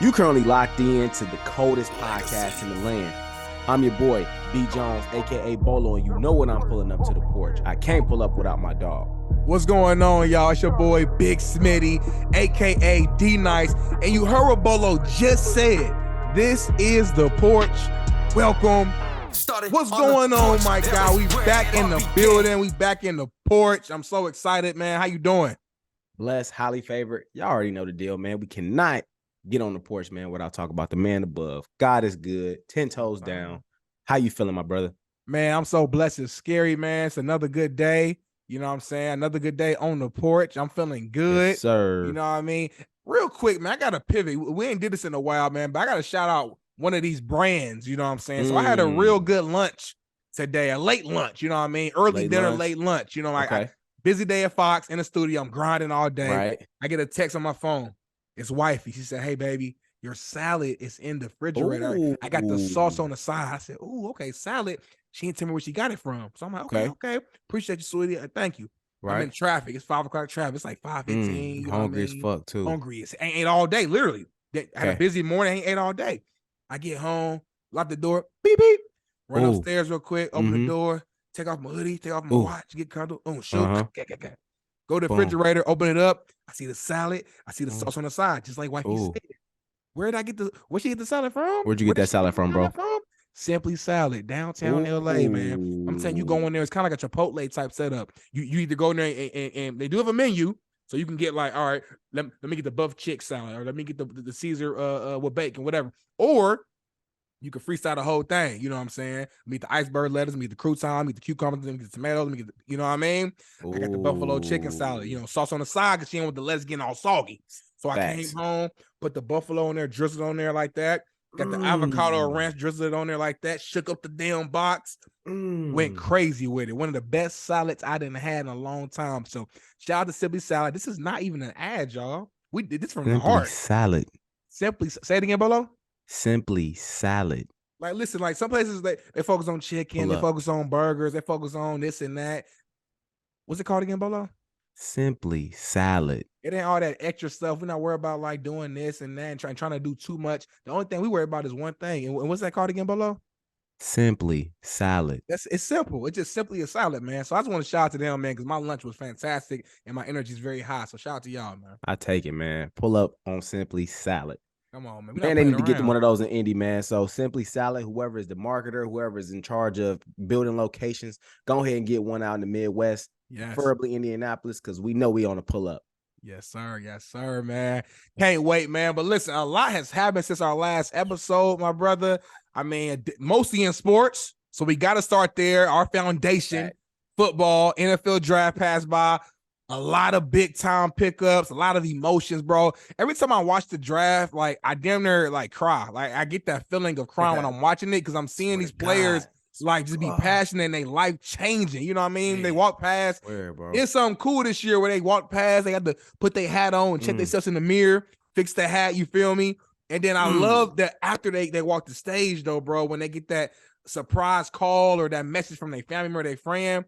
You currently locked in to the coldest podcast in the land. I'm your boy, B. Jones, a.k.a. Bolo, and you know when I'm pulling up to the porch. I can't pull up without my dog. What's going on, y'all? It's your boy, Big Smitty, a.k.a. D-Nice, and you heard what Bolo just said. This is the porch. Welcome. What's going on, my guy? We back in the building. We back in the porch. I'm so excited, man. How you doing? Blessed, highly favored. Y'all already know the deal, man. We cannot get on the porch, man, without talking about the man above. God is good. 10 toes down. How you feeling, my brother? Man, I'm so blessed. It's scary, man. It's another good day. You know what I'm saying? Another good day on the porch. I'm feeling good. Yes, sir. You know what I mean? Real quick, man, I got to pivot. We ain't did this in a while, man, but I got to shout out one of these brands. You know what I'm saying? So I had a real good lunch today, a late lunch. You know what I mean? Early dinner, late lunch. You know, like busy day at Fox in the studio. I'm grinding all day. Right. I get a text on my phone. It's wifey. She said, "Hey, baby, your salad is in the refrigerator. Ooh. I got the sauce on the side." I said, "Ooh, okay, salad." She didn't tell me where she got it from. So I'm like, okay. Appreciate you, sweetie. Thank you. Right. I'm in traffic. It's 5 o'clock traffic. It's like 5:15. You know hungry what I mean? as fuck, too. Hungry. I ain't all day, literally. I had a busy morning. I ain't ate all day. I get home, lock the door, beep, beep. Run upstairs real quick, open the door, take off my hoodie, take off my watch, get comfortable. Shoot. Go to the refrigerator, open it up. I see the salad. I see the sauce on the side, just like wifey said. Where'd she get the salad from? Where'd you get that salad from, bro? Simply Salad, downtown LA, man. I'm telling you, go in there. It's kind of like a Chipotle type setup. You either go in there and they do have a menu, so you can get like, all right, let me get the buff chick salad, or let me get the Caesar with bacon, whatever. Or you can freestyle the whole thing. You know what I'm saying? Meet the iceberg lettuce, meet the crouton, meet the cucumbers, meet the tomatoes, meet the, you know what I mean? I got the buffalo chicken salad, you know, sauce on the side because she ain't want the lettuce getting all soggy. So I came home, put the buffalo on there, drizzled on there like that. Got the avocado ranch, drizzled on there like that. Shook up the damn box. Went crazy with it. One of the best salads I didn't had in a long time. So shout out to Simply Salad. This is not even an ad, y'all. We did this from the heart. Salad. Simply, say it again, Bolo. Simply Salad. Like, listen, like some places they focus on chicken, they focus on burgers, they focus on this and that. What's it called again, Bolo? Simply Salad. It ain't all that extra stuff. We're not worried about like doing this and that and trying to do too much. The only thing we worry about is one thing. And what's that called again, Bolo? Simply Salad. It's simple. It's just simply a salad, man. So I just want to shout out to them, man, because my lunch was fantastic and my energy is very high. So shout out to y'all, man. I take it, man. Pull up on Simply Salad. Come on, man. Man, they need to get one of those in Indy, man. So Simply Salad, whoever is the marketer, whoever is in charge of building locations, go ahead and get one out in the Midwest, preferably Indianapolis, because we know we on a pull up. Yes, sir, man. Can't wait, man. But listen, a lot has happened since our last episode, my brother. I mean, mostly in sports. So we got to start there. Our foundation, football, NFL draft passed by. A lot of big time pickups, a lot of emotions, bro. Every time I watch the draft, like I damn near like cry. Like I get that feeling of crying when I'm watching it because I'm seeing these players like just be passionate and they life changing. You know what I mean? They walk past. It's something cool this year where they walk past. They had to put their hat on, check themselves in the mirror, fix the hat. You feel me? And then I love that after they walk the stage though, bro, when they get that surprise call or that message from their family member, their friend.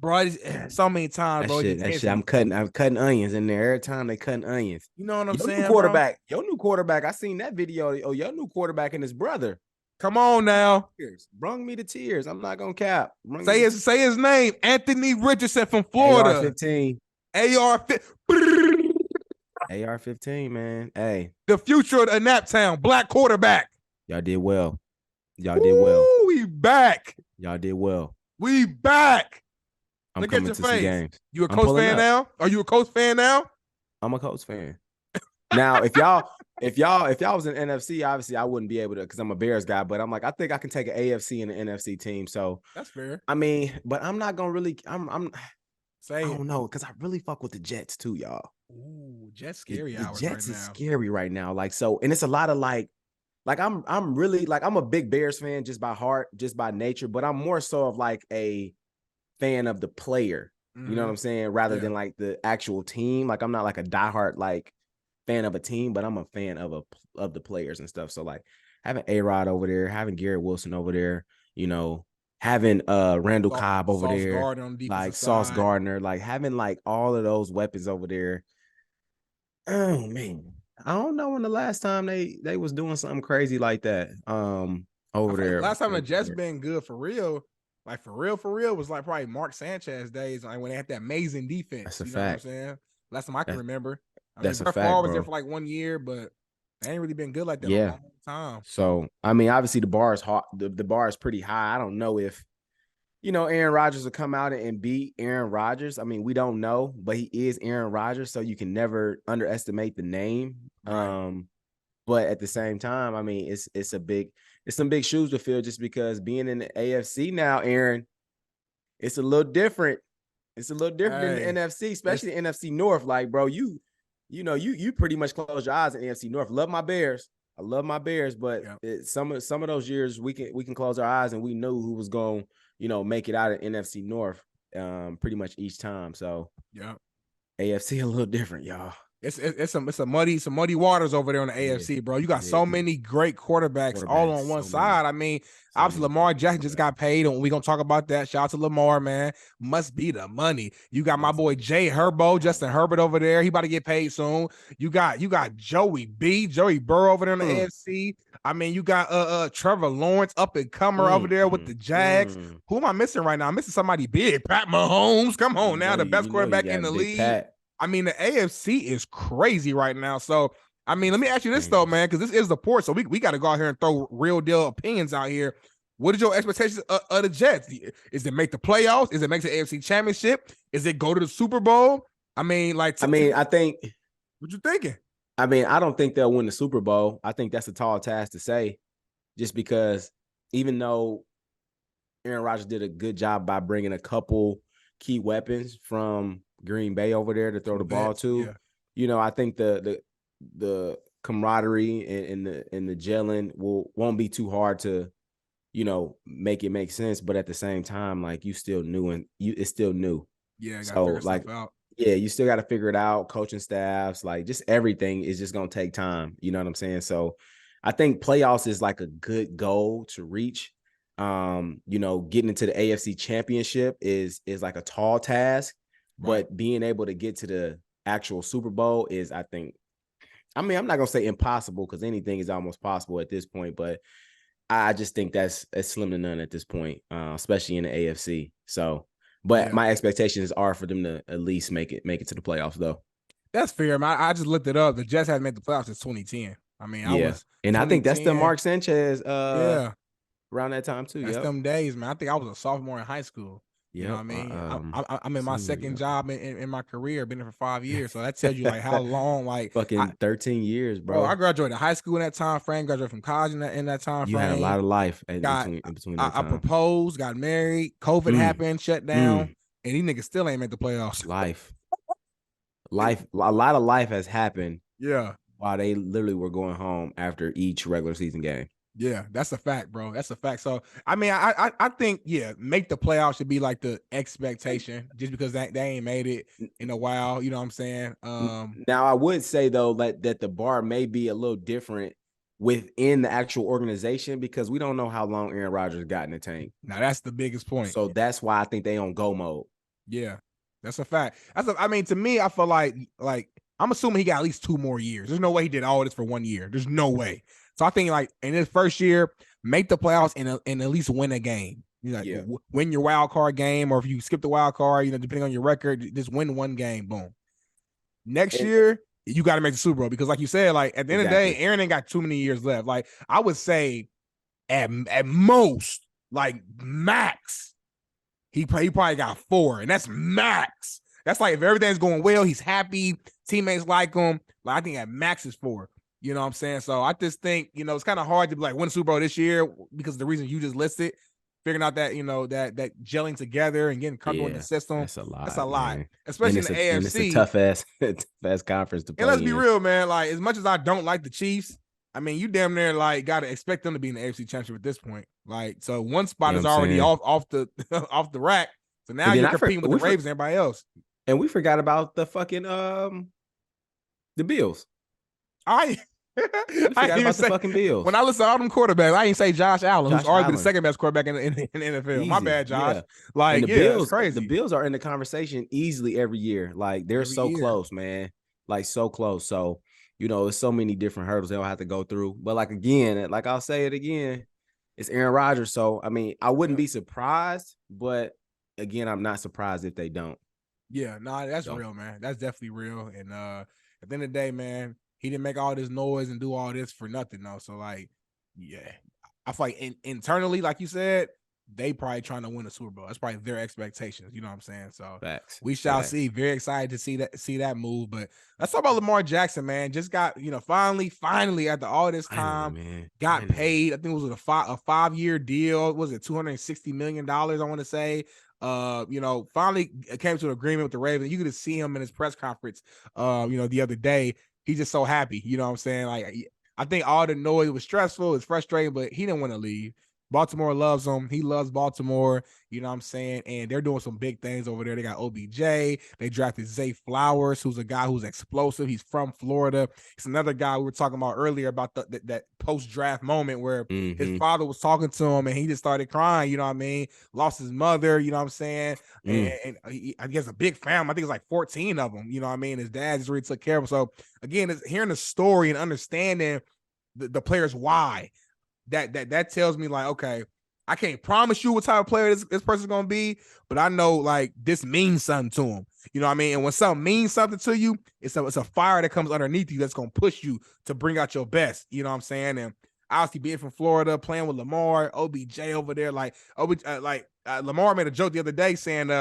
Bro, so many times, bro. That shit, I'm cutting onions in there every time they cutting onions. You know what I'm saying? Your new quarterback. I seen that video. Oh, your new quarterback and his brother. Come on now. Brung me to tears. I'm not gonna cap. Say his name. Anthony Richardson from Florida. AR-15. AR-15, man. Hey. The future of the Naptown. Black quarterback. Y'all did well. We back. Y'all did well. We back. I'm Look coming to face. Some games. You a Colts fan now? Are you a Colts fan now? I'm a Colts fan. Now, if y'all was in NFC, obviously I wouldn't be able to because I'm a Bears guy. But I'm like, I think I can take an AFC and an NFC team. So that's fair. I mean, but I'm not gonna really. I don't know because I really fuck with the Jets too, y'all. Ooh, Jets scary. The Jets is scary right now. Like so, and it's a lot of like I'm really like I'm a big Bears fan just by heart, just by nature. But I'm more so of like a fan of the player, you know what I'm saying, rather than like the actual team. Like I'm not like a diehard like fan of a team, but I'm a fan of the players and stuff. So like having A-Rod over there, having Garrett Wilson over there, you know, having Randall Cobb over there, like Sauce Gardner, like having like all of those weapons over there. Oh man, I don't know when the last time they was doing something crazy like that. I Over feel like there. the last time the Jets been good for real, like for real, was like probably Mark Sanchez days, like when they had that amazing defense. That's a You know what I'm fact. saying? Last time I can That, remember. I mean, that's a Brett fact, Favre was there bro. for like 1 year, but they ain't really been good like that in a Yeah. long time. So I mean, obviously the bar is hot. The bar is pretty high. I don't know if Aaron Rodgers will come out and beat Aaron Rodgers. I mean, we don't know, but he is Aaron Rodgers, so you can never underestimate the name. Right. But at the same time, I mean, it's some big shoes to fill just because being in the AFC now, Aaron, it's a little different. It's a little different than the Hey, NFC, especially the NFC North. Like, bro, you pretty much close your eyes in the NFC North. Love my Bears. I love my Bears, but some of those years we can close our eyes and we knew who was going, make it out of NFC North pretty much each time. So yeah. AFC a little different, y'all. It's some muddy waters over there on the AFC, bro. You got so many great quarterbacks all on one side. I mean, obviously Lamar Jackson just got paid, and we're gonna talk about that. Shout out to Lamar, man. Must be the money. You got my boy Jay Herbo, Justin Herbert over there. He about to get paid soon. You got Joey Burrow over there on the AFC. I mean, you got Trevor Lawrence, up and comer over there with the Jags. Who am I missing right now? I'm missing somebody big. Pat Mahomes. Come on now, the best quarterback in the league. Pat. I mean, the AFC is crazy right now. So, I mean, let me ask you this though, man, because this is the Porch, so we got to go out here and throw real deal opinions out here. What is your expectations of the Jets? Is it make the playoffs? Is it make the AFC Championship? Is it go to the Super Bowl? I mean, I think. What you thinking? I mean, I don't think they'll win the Super Bowl. I think that's a tall task to say, just because even though Aaron Rodgers did a good job by bringing a couple key weapons from Green Bay over there to throw the ball to, I think the camaraderie and the gelling won't be too hard to, make it make sense. But at the same time, like you still new and it's still new. Yeah, so like out. Yeah, you still got to figure it out. Coaching staffs, like just everything is just gonna take time. You know what I'm saying? So I think playoffs is like a good goal to reach. Getting into the AFC Championship is like a tall task, but being able to get to the actual Super Bowl is, I think, I'm not gonna say impossible because anything is almost possible at this point, but I just think that's slim to none at this point, especially in the AFC. So, but my expectations are for them to at least make it to the playoffs, though. That's fair, man. I just looked it up. The Jets haven't made the playoffs since 2010. I mean, I think that's the Mark Sanchez. Around that time too. That's them days, man. I think I was a sophomore in high school. You know what I mean? I'm in my second job in my career. Been there for 5 years, so that tells you like how long. Like fucking 13 years, bro. I graduated high school in that time frame. Graduated from college in that time frame. You had a lot of life in between that time. I proposed, got married. COVID happened, shut down, and these niggas still ain't made the playoffs. Life, a lot of life has happened. Yeah, while they literally were going home after each regular season game. Yeah, that's a fact, bro. That's a fact. So, I mean, I think, make the playoffs should be like the expectation just because they ain't made it in a while. You know what I'm saying? Now, I would say, though, that the bar may be a little different within the actual organization because we don't know how long Aaron Rodgers got in the tank. Now, that's the biggest point. So, that's why I think they on go mode. Yeah, that's a fact. I mean, to me, I feel like I'm assuming he got at least 2 more years. There's no way he did all this for 1 year. There's no way. So I think like in his first year, make the playoffs and at least win a game. Win your wild card game, or if you skip the wild card, depending on your record, just win 1 game. Boom. Next year, you got to make the Super Bowl because, like you said, like at the end of the day, Aaron ain't got too many years left. Like I would say, at most, like max, he probably got 4, and that's max. That's like if everything's going well, he's happy, teammates like him. Like I think at max is 4. You know what I'm saying? So I just think, it's kind of hard to be like win Super Bowl this year because of the reason you just listed, figuring out that, that gelling together and getting comfortable in the system. That's a lot. That's a lot. Man. Especially in the AFC. And it's a tough ass conference to play. And let's be real, man. Like as much as I don't like the Chiefs, I mean, you damn near like got to expect them to be in the AFC Championship at this point. Like, so one spot is already off the off the rack. So now you're competing with the Ravens and everybody else. And we forgot about the fucking the Bills. I forgot about the fucking Bills. When I listen to all them quarterbacks, I ain't say Josh Allen, who's arguably the second best quarterback in the NFL. Easy. My bad, Josh. Yeah. Like, Bills, it's crazy. The Bills are in the conversation easily every year. Like, they're so close, man. Like, so close. So, there's so many different hurdles they'll have to go through. But like again, like I'll say it again, it's Aaron Rodgers. So I mean, I wouldn't be surprised, but again, I'm not surprised if they don't. Yeah, nah, that's real, man. That's definitely real. And at the end of the day, man, he didn't make all this noise and do all this for nothing, though. So like, yeah, I feel like internally, like you said, they probably trying to win a Super Bowl. That's probably their expectations. You know what I'm saying? So Facts. we shall see. Very excited to see that move. But let's talk about Lamar Jackson, man. Just got, finally after all this time, got paid. I think it was a 5-year deal. Was it $260 million? I want to say. Finally came to an agreement with the Ravens. You could see him in his press conference, the other day. He's just so happy. You know what I'm saying? Like, I think all the noise was stressful, it's frustrating, but he didn't want to leave. Baltimore loves him. He loves Baltimore. You know what I'm saying? And they're doing some big things over there. They got OBJ. They drafted Zay Flowers, who's a guy who's explosive. He's from Florida. It's another guy we were talking about earlier about that post-draft moment where his father was talking to him and he just started crying. You know what I mean? Lost his mother. You know what I'm saying? And I guess a big family. I think it's like 14 of them. You know what I mean? His dad just really took care of him. So again, it's hearing the story and understanding the players why. That tells me like, okay, I can't promise you what type of player this person's gonna be, but I know like this means something to him. You know what I mean? And when something means something to you, it's a fire that comes underneath you that's gonna push you to bring out your best. You know what I'm saying? And obviously being from Florida, playing with Lamar, OBJ over there, Lamar made a joke the other day saying,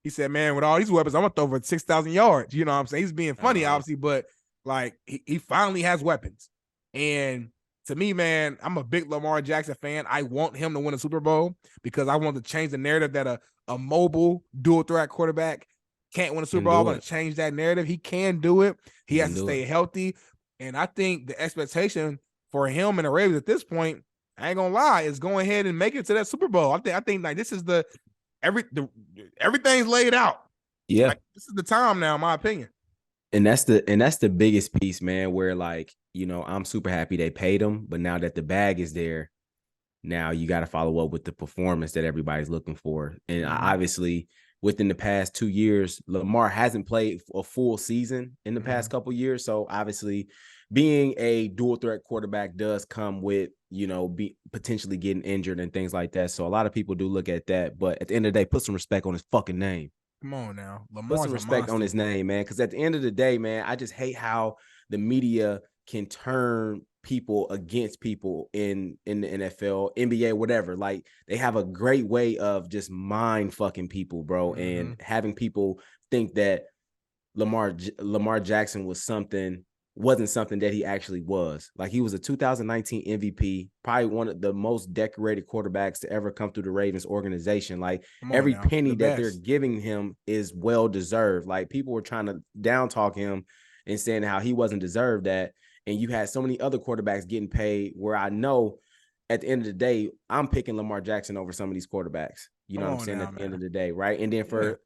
he said, man, with all these weapons, I'm gonna throw over 6,000 yards. You know what I'm saying? He's being funny, obviously, but like he finally has weapons. And to me, man, I'm a big Lamar Jackson fan. I want him to win a Super Bowl because I want to change the narrative that a mobile dual threat quarterback can't win a Super Bowl. I want to change that narrative. He can do it. He has to stay healthy. And I think the expectation for him and the Ravens at this point, I ain't gonna lie, is go ahead and make it to that Super Bowl. I think like this is everything's laid out. Yeah. Like, this is the time now, in my opinion. And that's the biggest piece, man, where like, I'm super happy they paid him, but now that the bag is there, now you got to follow up with the performance that everybody's looking for. And obviously within the past 2 years, Lamar hasn't played a full season in the past couple years. So obviously being a dual threat quarterback does come with, be potentially getting injured and things like that. So a lot of people do look at that, but at the end of the day, put some respect on his fucking name. Come on now. Lamar's put some respect on his name, man. Because at the end of the day, man, I just hate how the media can turn people against people in the NFL, NBA, whatever. Like, they have a great way of just mind fucking people, bro, and having people think that Lamar Jackson wasn't something that he actually was. Like, he was a 2019 MVP, probably one of the most decorated quarterbacks to ever come through the Ravens organization. Like, every penny that they're giving him is well deserved. Like, people were trying to down talk him and saying how he wasn't deserved that. And you had so many other quarterbacks getting paid where I know at the end of the day, I'm picking Lamar Jackson over some of these quarterbacks. You know what I'm saying? At the end of the day, right? And then for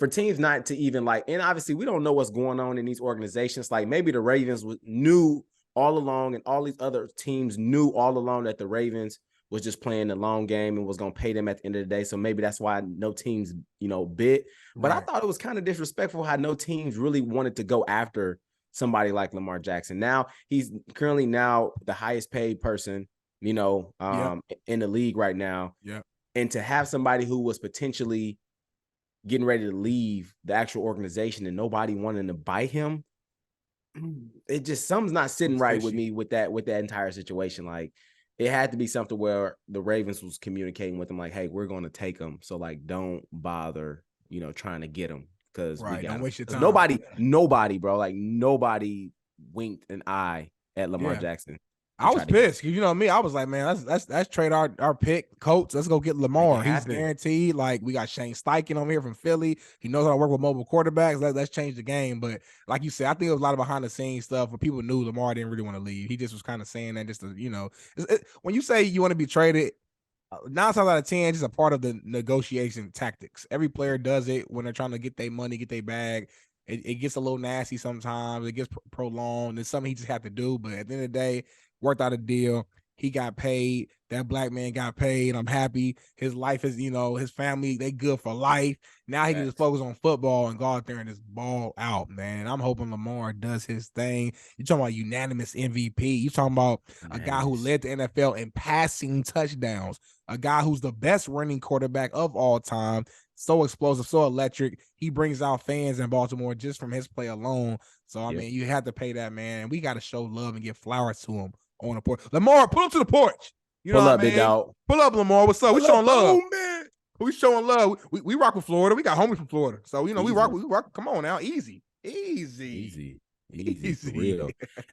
teams not to even like, and obviously we don't know what's going on in these organizations. Like, maybe the Ravens knew all along, and all these other teams knew all along that the Ravens was just playing the long game and was going to pay them at the end of the day. So maybe that's why no teams, bid. But I thought it was kind of disrespectful how no teams really wanted to go after somebody like Lamar Jackson. Now he's currently the highest paid person, in the league right now. Yeah. And to have somebody who was potentially getting ready to leave the actual organization and nobody wanting to bite him, it just, something's not sitting right with me with that entire situation. Like, it had to be something where the Ravens was communicating with him like, hey, we're going to take him. So like, don't bother, trying to get him. Because we got don't waste your time. Nobody, bro. Like, nobody winked an eye at Lamar Jackson. I was pissed because, you know me, I was like, man, let's trade our pick, Colts. Let's go get Lamar. He's guaranteed. Like, we got Shane Steichen over here from Philly. He knows how to work with mobile quarterbacks. Let's change the game. But like you said, I think it was a lot of behind the scenes stuff where people knew Lamar didn't really want to leave. He just was kind of saying that just to, when you say you want to be traded, 9 times out of 10, it's a part of the negotiation tactics. Every player does it when they're trying to get their money, get their bag. It gets a little nasty sometimes. It gets prolonged. It's something he just had to do. But at the end of the day, worked out a deal. He got paid. That black man got paid. I'm happy. His life is, his family, they good for life. Now he can just focus on football and go out there and just ball out, man. I'm hoping Lamar does his thing. You're talking about unanimous MVP. You're talking about a guy who led the NFL in passing touchdowns, a guy who's the best running quarterback of all time. So explosive, so electric. He brings out fans in Baltimore just from his play alone. So, I mean, you have to pay that man. And we got to show love and give flowers to him on the porch. Lamar, pull up to the porch. You know Pull what up, I mean? big dog. Pull up, Lamar. What's up? We showing love. Man. We showing love. We rock with Florida. We got homies from Florida. So, we Easy. rock. Come on now. Easy. For real.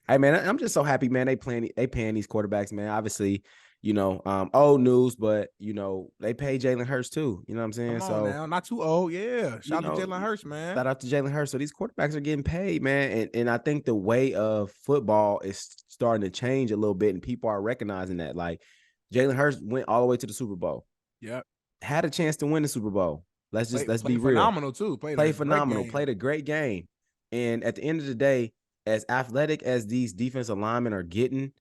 Hey, man, I'm just so happy, man. They paying these quarterbacks, man. Obviously, old news, but they pay Jalen Hurts too. You know what I'm saying? Come on now, not too old. Yeah. Shout out to Jalen Hurts, man. Shout out to Jalen Hurts. So these quarterbacks are getting paid, man. And I think the way of football is starting to change a little bit, and people are recognizing that. Like Jalen Hurts went all the way to the Super Bowl. Yep. Had a chance to win the Super Bowl. Let's be real. Phenomenal too. Play phenomenal. Played a great game. And at the end of the day, as athletic as these defensive linemen are getting,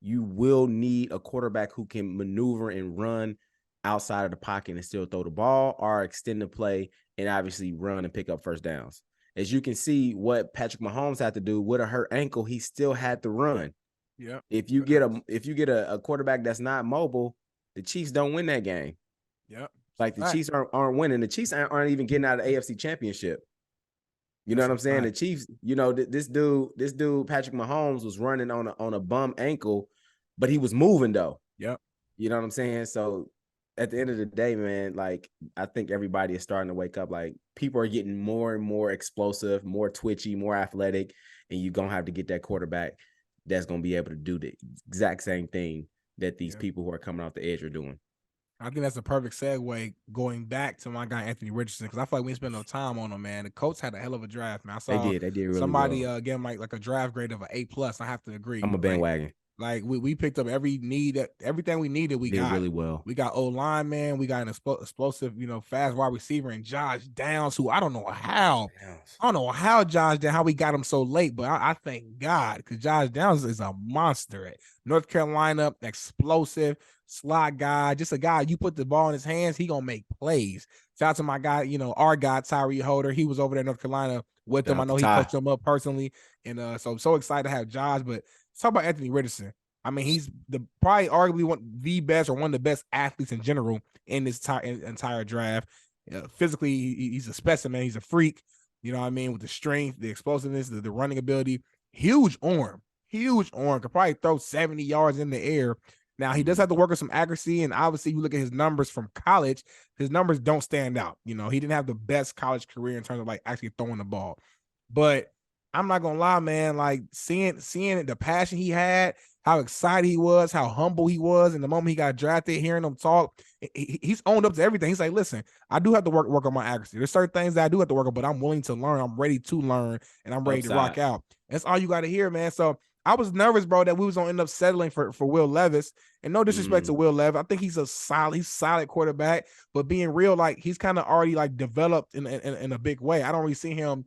you will need a quarterback who can maneuver and run outside of the pocket and still throw the ball, or extend the play and obviously run and pick up first downs. As you can see, what Patrick Mahomes had to do with a hurt ankle, he still had to run. Yeah. If you get a quarterback that's not mobile, the Chiefs don't win that game. Yep. Like the Chiefs aren't winning. The Chiefs aren't even getting out of the AFC Championship. You know what I'm saying? The Chiefs, this dude, Patrick Mahomes, was running on a bum ankle, but he was moving though. Yep. You know what I'm saying? So at the end of the day, man, like I think everybody is starting to wake up. Like people are getting more and more explosive, more twitchy, more athletic, and you're gonna have to get that quarterback that's gonna be able to do the exact same thing that these people who are coming off the edge are doing. I think that's a perfect segue going back to my guy Anthony Richardson, because I feel like we didn't spend no time on him, man. The Colts had a hell of a draft, man. I saw they did really somebody well. Give him like a draft grade of an A+. I have to agree. I'm a bandwagon. Like we picked up everything we needed. We got really well. We got O-line, man. We got an explosive, fast wide receiver, and Josh Downs, who I don't know how how we got him so late, but I thank God, because Josh Downs is a monster at North Carolina, explosive slot guy, just a guy, you put the ball in his hands, he gonna make plays. Shout out to my guy, our guy Tyree Holder. He was over there in North Carolina with them. I know he coached him up personally, and so I'm so excited to have Josh. But let's talk about Anthony Richardson. I mean, he's probably arguably one of the best athletes in general in this entire draft. Physically, he's a specimen. He's a freak. You know what I mean? With the strength, the explosiveness, the running ability, huge arm. Could probably throw 70 yards in the air. Now, he does have to work on some accuracy, and obviously, you look at his numbers from college, his numbers don't stand out. He didn't have the best college career in terms of like actually throwing the ball. But I'm not gonna lie, man, like seeing the passion he had, how excited he was, how humble he was, and the moment he got drafted, hearing him talk, he's owned up to everything. He's like, listen, I do have to work on my accuracy. There's certain things that I do have to work on, but I'm willing to learn. I'm ready to learn, and I'm ready to rock out. That's all you got to hear, man. So I was nervous, bro, that we was gonna end up settling for Will Levis. And no disrespect to Will Levis, I think he's solid quarterback. But being real, like he's kind of already like developed in a big way. I don't really see him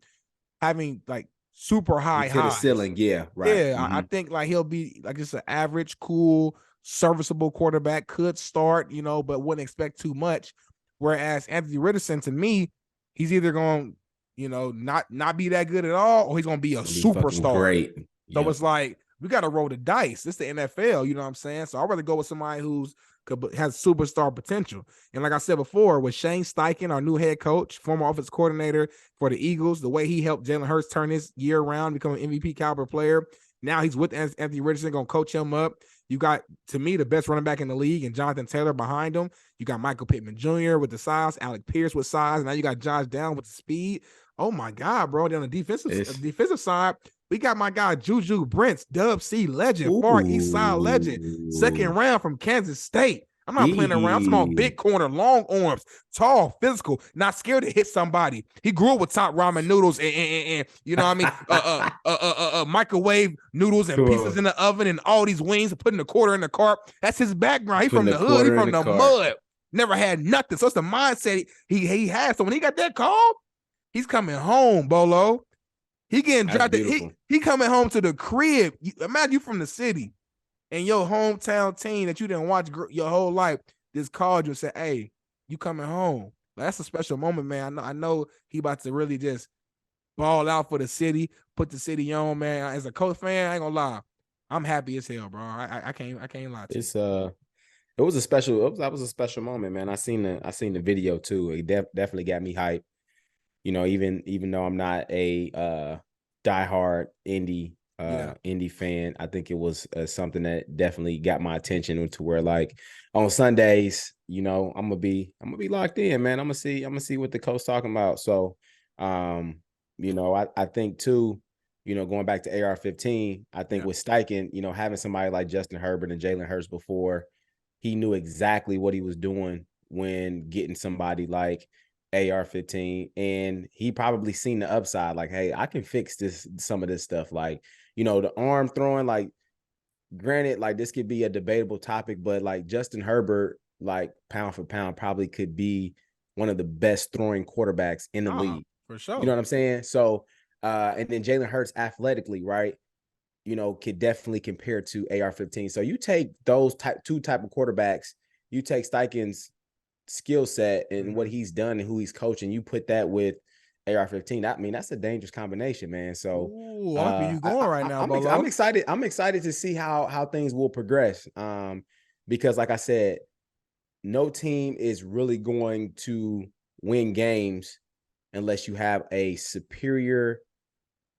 having like super high to the ceiling. Yeah, right. Yeah, I think like he'll be like just an average, cool, serviceable quarterback. Could start, but wouldn't expect too much. Whereas Anthony Richardson, to me, he's either going, not be that good at all, or he's gonna be a superstar. Great. So it's like we got to roll the dice. It's the NFL, you know what I'm saying? So I'd rather go with somebody has superstar potential. And like I said before, with Shane Steichen, our new head coach, former offensive coordinator for the Eagles, the way he helped Jalen Hurts turn his year around, become an MVP caliber player. Now he's with Anthony Richardson, going to coach him up. You got, to me, the best running back in the league, and Jonathan Taylor behind him. You got Michael Pittman Jr. with the size, Alec Pierce with size, and now you got Josh Downs with the speed. Oh my God, bro! Then on the defensive side, we got my guy Juju Brents, Dub C legend, Far East Side legend, second round from Kansas State. I'm not playing around. I'm talking about big corner, long arms, tall, physical, not scared to hit somebody. He grew up with top ramen noodles and you know what I mean, microwave noodles and pieces in the oven and all these wings and putting a quarter in the cart. That's his background. He's from the hood. He's from the mud. Never had nothing. So it's the mindset he has. So when he got that call, he's coming home, Bolo. He getting drafted. He coming home to the crib. Imagine you from the city. and your hometown team that you didn't watch your whole life just called you and said, "Hey, you coming home." That's a special moment, man. I know he about to really just ball out for the city, put the city on, man. As a Colts fan, I ain't gonna lie, I'm happy as hell, bro. I can't lie to you. It's it was a special. That was a special moment, man. I seen the video too. It definitely got me hyped. You know, even though I'm not a diehard indie fan, I think it was something that definitely got my attention to where like on Sundays, you know, I'm gonna be locked in, man. I'm gonna see what the coach talking about. So, you know, I think too, you know, going back to AR-15, I think with Steichen, you know, having somebody like Justin Herbert and Jalen Hurts before, he knew exactly what he was doing when getting somebody like AR-15, and he probably seen the upside. Like, hey, I can fix some of this stuff. Like, you know, the arm throwing. Like, granted, like this could be a debatable topic, but like Justin Herbert, like pound for pound, probably could be one of the best throwing quarterbacks in the league. For sure. You know what I'm saying? So, and then Jalen Hurts athletically, right? You know, could definitely compare to AR-15. So you take those two type of quarterbacks, you take Steichen's skill set and what he's done and who he's coaching, you put that with AR-15. I mean, that's a dangerous combination, man. So I like where you going right now, Bolo. I'm excited. I'm excited to see how things will progress. Because like I said, no team is really going to win games unless you have a superior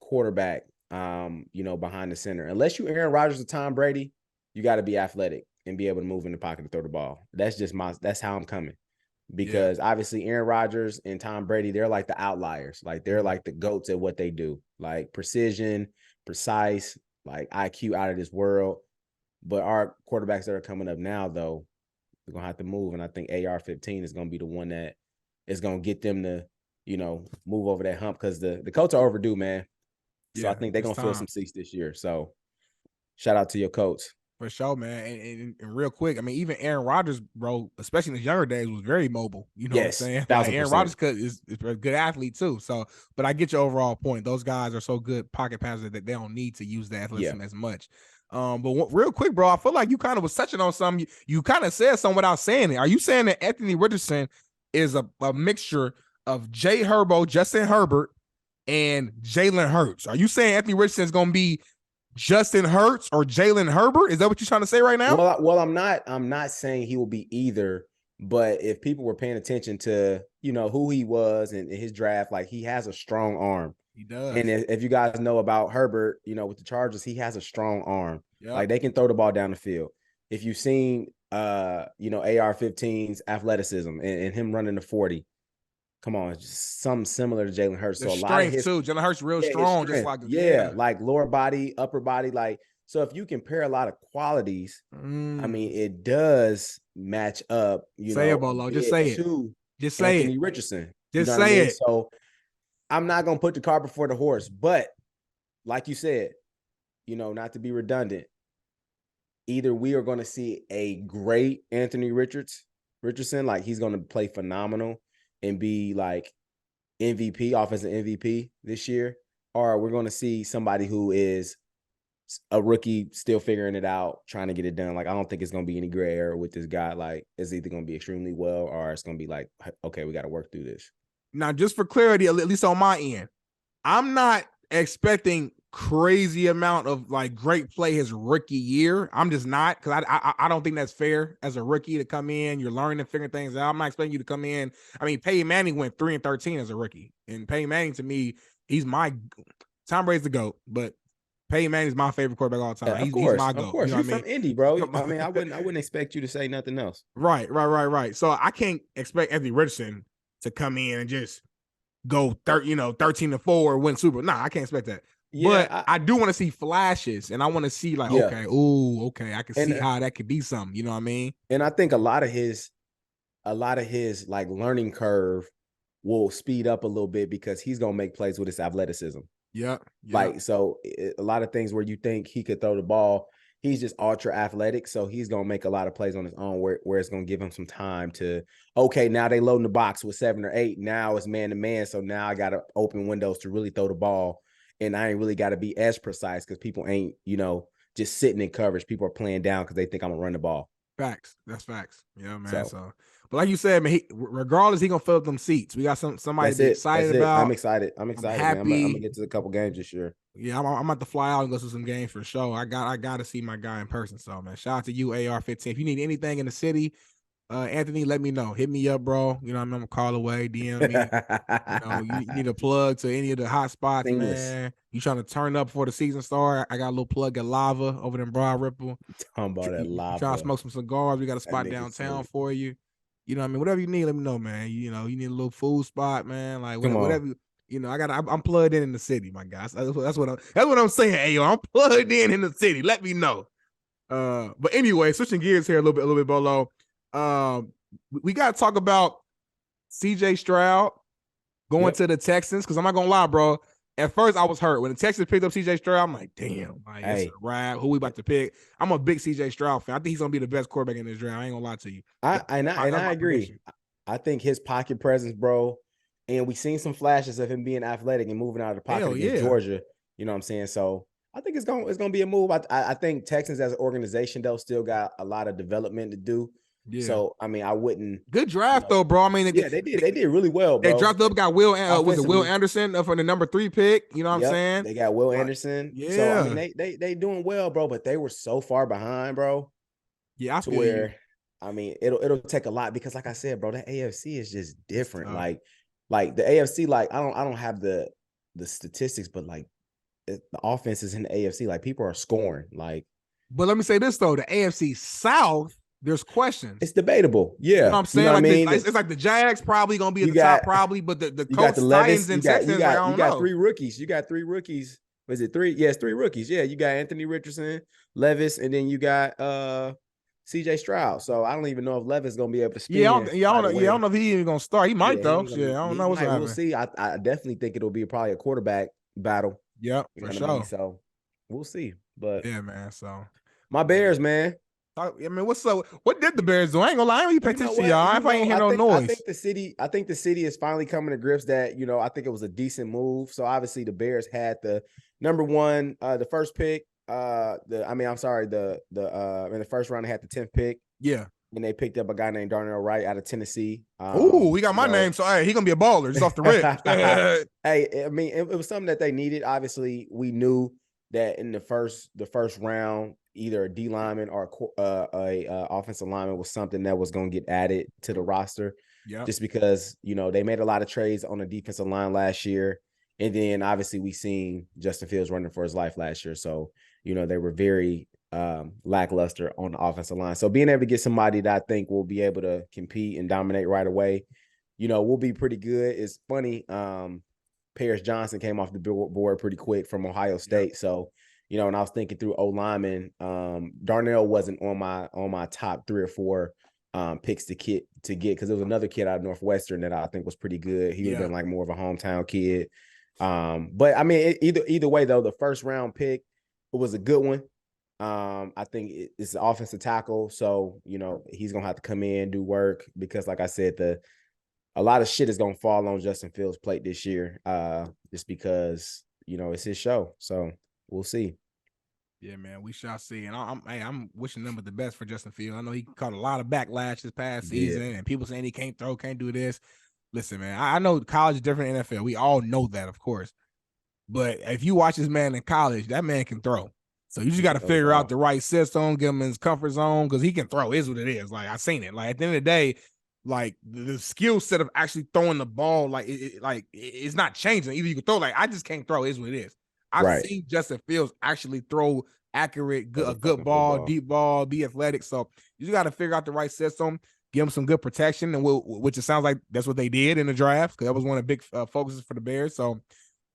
quarterback, you know, behind the center. Unless you Aaron Rodgers or Tom Brady, you got to be athletic and be able to move in the pocket and throw the ball. That's how I'm coming. Because obviously Aaron Rodgers and Tom Brady, they're like the outliers. Like they're like the GOATs at what they do. Like precision, precise, like IQ out of this world. But our quarterbacks that are coming up now, though, they're gonna have to move. And I think AR-15 is gonna be the one that is gonna get them to, you know, move over that hump, because the Colts are overdue, man. So I think they're gonna fill some seats this year. So shout out to your coach. For sure, man. And real quick, I mean, even Aaron Rodgers, bro, especially in his younger days, was very mobile. You know what I'm saying? Like Aaron Rodgers is a good athlete too. So, but I get your overall point. Those guys are so good pocket passers that they don't need to use the athleticism as much. But real quick, bro, I feel like you kind of was touching on something. You kind of said something without saying it. Are you saying that Anthony Richardson is a mixture of Jay Herbo, Justin Herbert, and Jalen Hurts? Are you saying Anthony Richardson is going to be Justin Hurts or Jalen Herbert? Is that what you're trying to say right now? Well, I'm not saying he will be either, but if people were paying attention to, you know, who he was and his draft, like he has a strong arm. He does. And if you guys know about Herbert, you know, with the Chargers, he has a strong arm. Like they can throw the ball down the field. If you've seen you know, AR-15's athleticism and him running the 40, come on, just something similar to Jalen Hurts. So a lot of his too. Jalen Hurts real strong, just like like lower body, upper body. Like, so if you compare a lot of qualities, I mean, it does match up. You say know, it, Bolo. Just say it. Just say Anthony Richardson. Just say it. So I'm not gonna put the cart before the horse, but like you said, you know, not to be redundant, either we are going to see a great Anthony Richardson, like he's going to play phenomenal and be like MVP, offensive MVP this year, or we're going to see somebody who is a rookie still figuring it out, trying to get it done. Like, I don't think it's going to be any gray area with this guy. Like, it's either going to be extremely well or it's going to be like, okay, we got to work through this. Now, just for clarity, at least on my end, I'm not expecting crazy amount of like great play his rookie year. I'm just not, because I don't think that's fair as a rookie to come in. You're learning and figuring things out. I'm not expecting you to come in. I mean, Peyton Manning went 3-13 as a rookie, and Peyton Manning to me, he's my Tom Brady's the GOAT, but Peyton Manning is my favorite quarterback all the time. He's my GOAT. Of course, you're from Indy, bro. I mean, I wouldn't expect you to say nothing else. Right. So I can't expect Anthony Richardson to come in and just go 13-4, win Super Bowl. Nah, I can't expect that. Yeah, but I do want to see flashes, and I want to see like, okay, I can see how that could be something. You know what I mean? And I think a lot of his like learning curve will speed up a little bit because he's gonna make plays with his athleticism. Yeah. Like, so a lot of things where you think he could throw the ball, he's just ultra athletic. So he's going to make a lot of plays on his own where it's going to give him some time to, okay, now they loading the box with 7 or 8. Now it's man to man. So now I got to open windows to really throw the ball. And I ain't really got to be as precise because people ain't, you know, just sitting in coverage. People are playing down because they think I'm gonna run the ball. Facts. That's facts. Yeah, man. So So, but like you said, man, regardless, he gonna fill up them seats. We got somebody to that's be it. excited That's it. I'm about. excited. I'm Man. I'm gonna happy. get to a couple games this year. Yeah, I'm about to fly out and go to some games for sure. I got to see my guy in person. So, man, shout out to you, AR-15. If you need anything in the city, Anthony, let me know. Hit me up, bro. You know, I'm a call away. DM me. You know, you need a plug to any of the hot spots, Seamless. man. You trying to turn up before the season start? I got a little plug at Lava over in Broad Ripple. Talking about that You lava. trying to smoke some cigars? We got a spot downtown sweet. for you. You know what I mean? Whatever you need, let me know, man. You know, you need a little food spot, man. Like Come on. whatever. You know, I'm plugged in the city, my guys. That's what I'm saying. Hey, yo, I'm plugged in the city. Let me know. But anyway, switching gears here a little bit, Bolo. We got to talk about CJ Stroud going to the Texans, because I'm not gonna lie, bro. At first, I was hurt when the Texans picked up CJ Stroud. I'm like, damn, like it's a wrap. Who we about to pick? I'm a big CJ Stroud fan. I think he's gonna be the best quarterback in this draft. I ain't gonna lie to you. I agree. Prediction. I think his pocket presence, bro, and we seen some flashes of him being athletic and moving out of the pocket against Georgia. You know what I'm saying? So I think it's gonna be a move. I think Texans as an organization, though, still got a lot of development to do. Yeah. So I mean, I wouldn't. Good draft though, bro. I mean, they did really well, bro. They dropped up, got Will Anderson for the number 3 pick. You know what I'm saying? They got Will Anderson. Yeah. So I mean, they doing well, bro. But they were so far behind, bro. Yeah, I feel you. I mean, it'll take a lot because, like I said, bro, the AFC is just different. Like the AFC, like I don't have the statistics, but like the offenses in the AFC, like people are scoring. Like, but let me say this though, the AFC South, there's questions. It's debatable. Yeah. You know what I'm saying? Like, it's like the Jags probably going to be at the top, probably, but the Colts, Titans, and Texans, you got 3 rookies. You got 3 rookies. Was it 3? Yes, 3 rookies. Yeah, you got Anthony Richardson, Levis, and then you got CJ Stroud. So I don't even know if Levis is going to be able to spin. I don't know if he even going to start. He might, though. I don't know what's happening. We'll see. I definitely think it'll be probably a quarterback battle. Yeah, for sure. So we'll see. But yeah, man. So my Bears, man. I mean, what's up? What did the Bears do? I ain't gonna lie. I ain't pay attention to y'all. I ain't hear no noise. I think the city is finally coming to grips that, you know, I think it was a decent move. So obviously the Bears had the number 1, the first pick. In the first round they had the 10th pick. Yeah. And they picked up a guy named Darnell Wright out of Tennessee. We got my name. So hey, he gonna be a baller just off the rip. Hey, I mean, it was something that they needed. Obviously, we knew that in the first round, either a D lineman or a offensive lineman was something that was going to get added to the roster. Yeah. Just because, you know, they made a lot of trades on the defensive line last year. And then obviously we seen Justin Fields running for his life last year. So, you know, they were very lackluster on the offensive line. So being able to get somebody that I think will be able to compete and dominate right away, you know, will be pretty good. It's funny. Paris Johnson came off the board pretty quick from Ohio State. Yeah. So, you know, and I was thinking through O-lineman, Darnell wasn't on my top 3 or 4 picks to get because there was another kid out of Northwestern that I think was pretty good. He would have been like more of a hometown kid. But I mean, either way though, the first round pick, it was a good one. I think it's an offensive tackle, so you know he's gonna have to come in, do work because, like I said, a lot of shit is gonna fall on Justin Fields' plate this year, just because you know it's his show. So we'll see. Yeah, man, we shall see. And I'm wishing them the best for Justin Fields. I know he caught a lot of backlash this past season, and people saying he can't throw, can't do this. Listen, man, I know college is different than NFL. We all know that, of course. But if you watch this man in college, that man can throw. So you just got to figure out the right system, get him in his comfort zone, because he can throw. Is what it is. Like, I seen it. Like, at the end of the day, like the skill set of actually throwing the ball, like it's not changing. Either you can throw, like I just can't throw. Is what it is. I've seen Justin Fields actually throw accurate, a good ball, deep ball, be athletic. So you just got to figure out the right system, give him some good protection, and which it sounds like that's what they did in the draft, because that was one of the big focuses for the Bears. So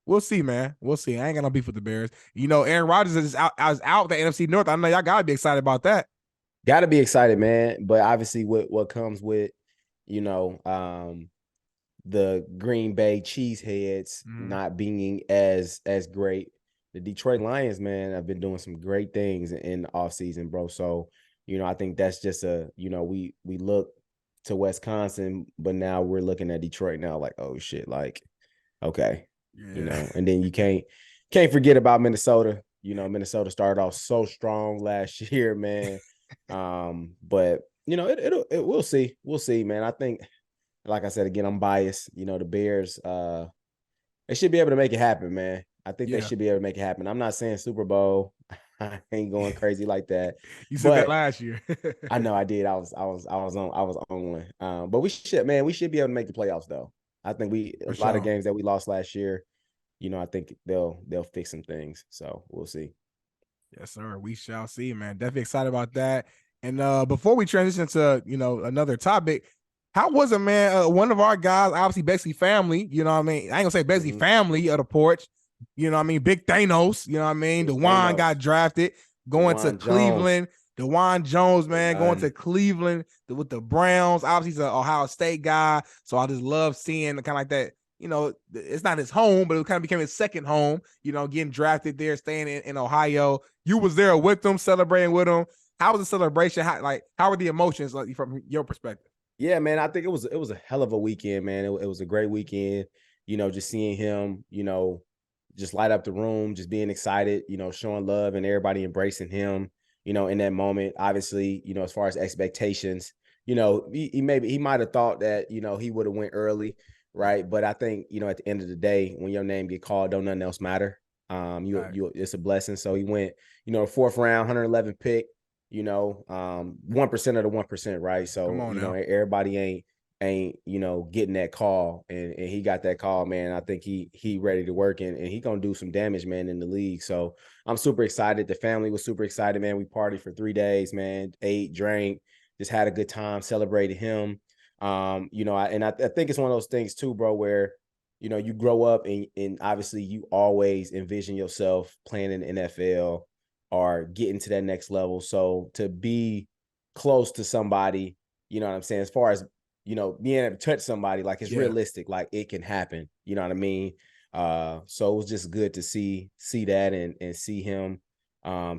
we'll see, man. We'll see. I ain't got no beef with the Bears. You know, Aaron Rodgers is out the NFC North. I know y'all gotta be excited about that. Gotta be excited, man. But obviously, what comes with, you know, the Green Bay Cheeseheads not being as great. The Detroit Lions, man, have been doing some great things in the offseason, bro. So, you know, I think that's just we look to Wisconsin, but now we're looking at Detroit now like, oh shit, like, okay. Yeah. You know, and then you can't forget about Minnesota. Minnesota started off so strong last year, man. But we'll see. We'll see, man. I think, like I said, again, I'm biased. The Bears, they should be able to make it happen, man. I think they should be able to make it happen. I'm not saying Super Bowl. I ain't going crazy like that. You said that But last year. I know I did. I was on one. But we should be able to make the playoffs though. I think a lot of games that we lost last year, I think they'll fix some things. So we'll see. Yes, sir. We shall see, man. Definitely excited about that. And before we transition to another topic, how was it, man? One of our guys, obviously, basically family. You know what I mean? I ain't gonna say basically family of the Porch. You know what I mean? Big Thanos. You know what I mean? DeJuan got drafted, going to Cleveland. DeJuan Jones, man, going to Cleveland with the Browns. Obviously, he's an Ohio State guy, so I just love seeing kind of like that. It's not his home, but it kind of became his second home. Getting drafted there, staying in Ohio. You was there with them, celebrating with them. How was the celebration? How were the emotions from your perspective? Yeah, man, I think it was a hell of a weekend, man. It was a great weekend. Just seeing him, just light up the room, just being excited, showing love and everybody embracing him, in that moment. Obviously, as far as expectations, he might have thought that, he would have went early, right? But I think, at the end of the day, when your name get called, don't nothing else matter. It's a blessing. So he went, fourth round, 111 pick, 1% of the 1%, right? So, everybody ain't getting that call, and he got that call, man. I think he ready to work, and he gonna do some damage, man, in the league. So I'm super excited. The family was super excited, man. We partied for 3 days, man. Ate, drank, just had a good time, celebrated him. I think it's one of those things too, bro, where you grow up and obviously you always envision yourself playing in the NFL or getting to that next level. So to be close to somebody, you know what I'm saying, as far as being able to touch somebody, like it's realistic, like it can happen. You know what I mean? So it was just good to see that and see him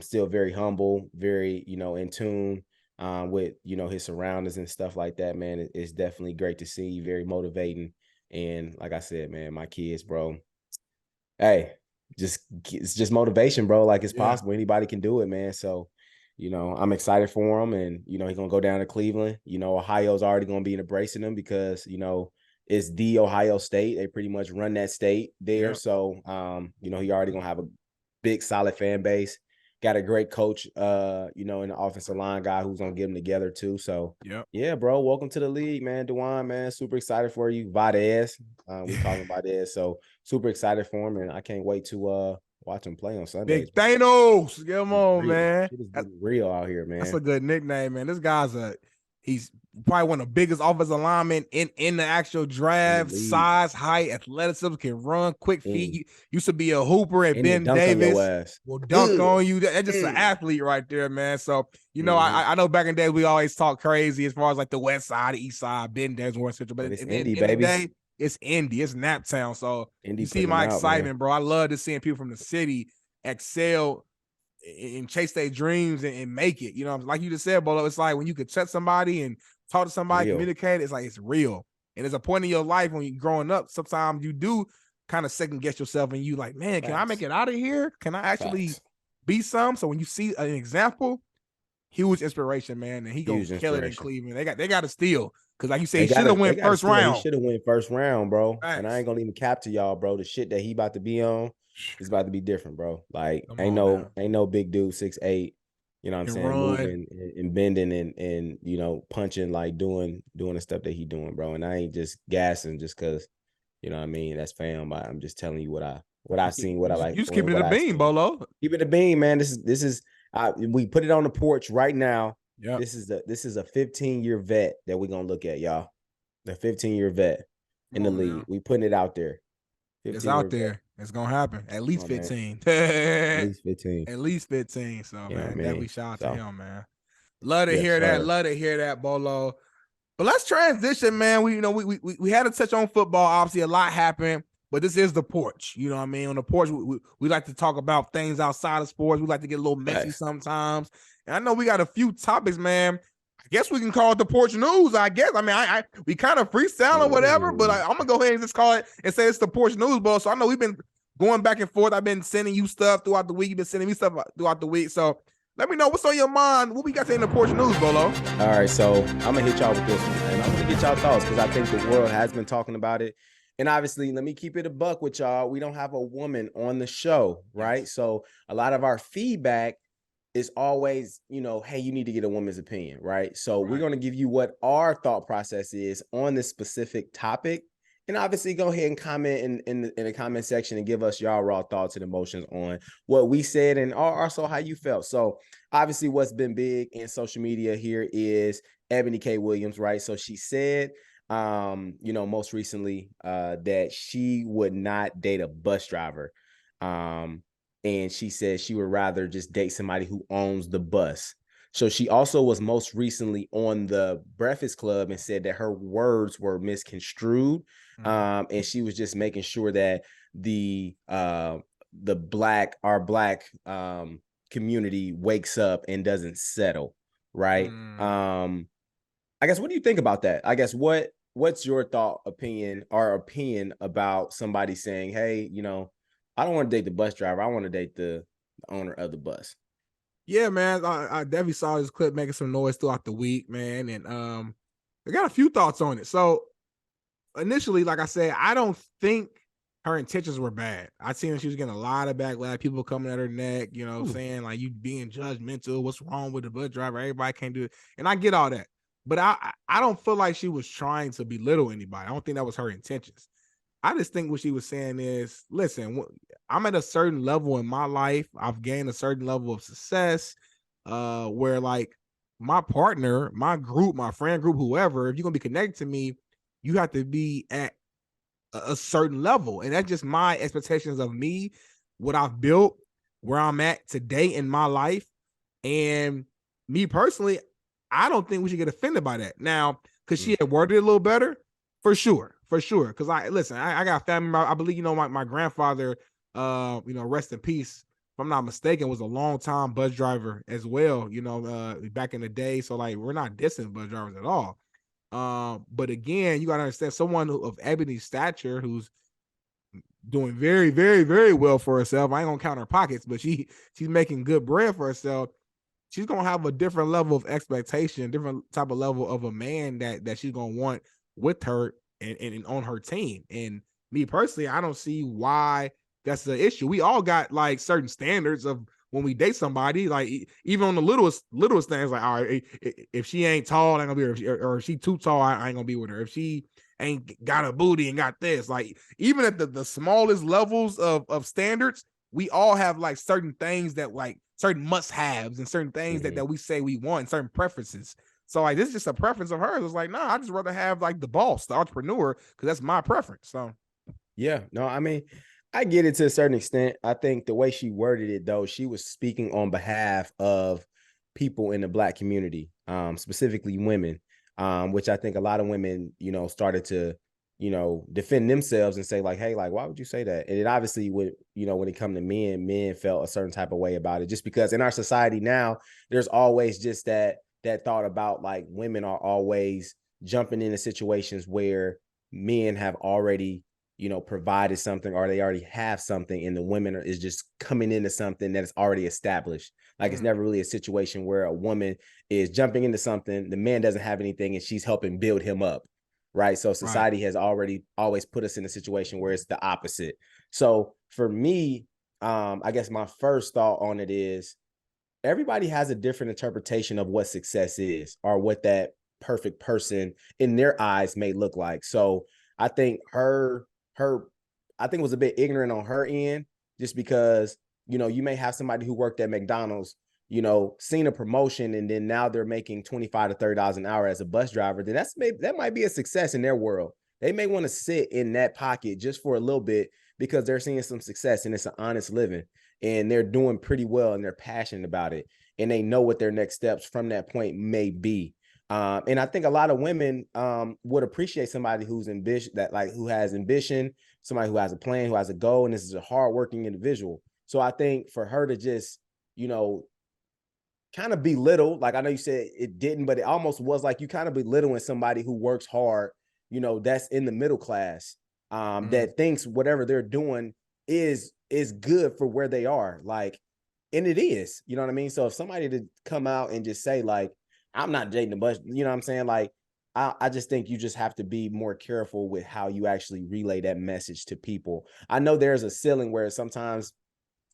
still very humble, very, in tune with, his surroundings and stuff like that, man. It's definitely great to see, very motivating. And like I said, man, my kids, bro, hey, it's just motivation, bro. Like it's possible. Anybody can do it, man. So, I'm excited for him, and he's gonna go down to Cleveland. Ohio's already gonna be embracing him because it's the Ohio State. They pretty much run that state there. Yep. So he already gonna have a big solid fan base. Got a great coach, in the offensive line guy who's gonna get them together too. So yeah, bro. Welcome to the league, man. DeJuan, man. Super excited for you. Valdez. We call him Valdez. So super excited for him, and I can't wait to watch him play on Sundays. Big Thanos. Come on, man. That's real out here, man. That's a good nickname, man. This guy's he's probably one of the biggest offensive linemen in the actual draft. Size, height, athleticism, can run, quick feet. Used to be a hooper at Ben Davis. Will dunk on you. That's just an athlete right there, man. So, I know back in the day we always talk crazy as far as like the west side, the east side, Ben Davis, Warren Central. But it's at Indy, the end of baby. the day, it's Indy. It's Naptown. So Indy, you see my excitement, bro. I love to seeing people from the city excel and chase their dreams and make it. Like you just said, Bolo, it's like when you could touch somebody and talk to somebody, communicate, it's like it's real. And there's a point in your life when you're growing up, sometimes you do kind of second guess yourself and you like, man, can I make it out of here? Can I actually be some? So when you see an example, huge inspiration, man, and he gonna kill it in Cleveland. They got to steal. Because like you say, he should have went first round. He should have went first round, bro. Thanks. And I ain't gonna even cap to y'all, bro. The shit that he about to be on is about to be different, bro. Like ain't no big dude, 6'8", you know what I'm saying, moving and bending and punching, like doing the stuff that he doing, bro. And I ain't just gassing just because, you know what I mean, that's fam. I'm just telling you what I seen, what I like. You just keeping it a beam, Bolo. Keep it a beam, man. This is we put it on the porch right now. Yep. This is a 15-year vet that we're gonna look at, y'all. The 15-year vet in the league. Now. We putting it out there. It's out there. Vet. It's gonna happen. At least 15. At least 15. At least 15. So man, definitely shout out to him, man. Love to hear that. Love to hear that, Bolo. But let's transition, man. We had to touch on football. Obviously, a lot happened. But this is the porch. You know what I mean? On the porch, we like to talk about things outside of sports. We like to get a little messy sometimes. And I know we got a few topics, man. I guess we can call it the porch news, I guess. I mean, we kind of freestyle or whatever, but I'm going to go ahead and just call it and say it's the porch news, bro. So I know we've been going back and forth. I've been sending you stuff throughout the week. You've been sending me stuff throughout the week. So let me know what's on your mind. What we got to in the Porch News, Bolo? All right, so I'm gonna hit y'all with this one, and I'm gonna get y'all thoughts because I think the world has been talking about it. And obviously, let me keep it a buck with y'all. We don't have a woman on the show, right? Yes. So a lot of our feedback is always, hey, you need to get a woman's opinion, right? So we're going to give you what our thought process is on this specific topic. And obviously go ahead and comment in the comment section and give us y'all raw thoughts and emotions on what we said and also how you felt. So obviously what's been big in social media here is Eboni K. Williams, right? So she said, most recently that she would not date a bus driver. And she said she would rather just date somebody who owns the bus. So she also was most recently on the Breakfast Club and said that her words were misconstrued. And she was just making sure that our black community wakes up and doesn't settle, right? I guess, what do you think about that? I guess what's your opinion about somebody saying, hey, I don't want to date the bus driver. I want to date the owner of the bus. Yeah, man. I definitely saw this clip making some noise throughout the week, man. And I got a few thoughts on it. So initially, like I said, I don't think her intentions were bad. I seen she was getting a lot of backlash, people coming at her neck, saying like, you being judgmental, what's wrong with the bus driver? Everybody can't do it. And I get all that. But I don't feel like she was trying to belittle anybody. I don't think that was her intentions. I just think what she was saying is, listen, I'm at a certain level in my life. I've gained a certain level of success where like my partner, my group, my friend group, whoever, if you're going to be connected to me, you have to be at a certain level. And that's just my expectations of me, what I've built, where I'm at today in my life. And me personally, I don't think we should get offended by that. Now, because she had worded it a little better, for sure. Because I got family. I believe, my grandfather, rest in peace, if I'm not mistaken, was a long time bus driver as well, back in the day. So like, we're not dissing bus drivers at all. But again, you gotta understand, someone of Ebony's stature who's doing very, very, very well for herself. I ain't gonna count her pockets, but she's making good bread for herself. She's gonna have a different level of expectation, different type of level of a man that she's gonna want with her and on her team. And me personally, I don't see why that's the issue. We all got like certain standards of when we date somebody, like even on the littlest things, like, all right, if she ain't tall, I ain't gonna be her. Or if she too tall, I ain't gonna be with her. If she ain't got a booty and got this, like even at the smallest levels of standards, we all have like certain things that like certain must-haves and certain things that we say we want, certain preferences. So like this is just a preference of hers. It's like, nah, I just rather have like the boss, the entrepreneur, because that's my preference. So yeah, no, I mean, I get it to a certain extent. I think the way she worded it, though, she was speaking on behalf of people in the Black community, specifically women, which I think a lot of women, started to, defend themselves and say like, hey, like, why would you say that? And it obviously would, when it come to men felt a certain type of way about it, just because in our society now, there's always just that thought about like women are always jumping into situations where men have already provided something or they already have something, and the women is just coming into something that is already established. Like it's never really a situation where a woman is jumping into something, the man doesn't have anything, and she's helping build him up, right? So society has always put us in a situation where it's the opposite. So for me, I guess my first thought on it is everybody has a different interpretation of what success is or what that perfect person in their eyes may look like. So I think I think was a bit ignorant on her end, just because, you may have somebody who worked at McDonald's, seen a promotion, and then now they're making $25 to $30 an hour as a bus driver. Then that might be a success in their world. They may want to sit in that pocket just for a little bit because they're seeing some success and it's an honest living and they're doing pretty well and they're passionate about it and they know what their next steps from that point may be. And I think a lot of women would appreciate somebody who's ambitious, who has ambition, somebody who has a plan, who has a goal, and this is a hardworking individual. So I think for her to just, kind of belittle, like I know you said it didn't, but it almost was like you kind of belittling somebody who works hard, that's in the middle class, that thinks whatever they're doing is good for where they are. Like, and it is, you know what I mean? So if somebody to come out and just say like, I'm not dating a bunch, you know what I'm saying? Like, I just think you just have to be more careful with how you actually relay that message to people. I know there's a ceiling where sometimes,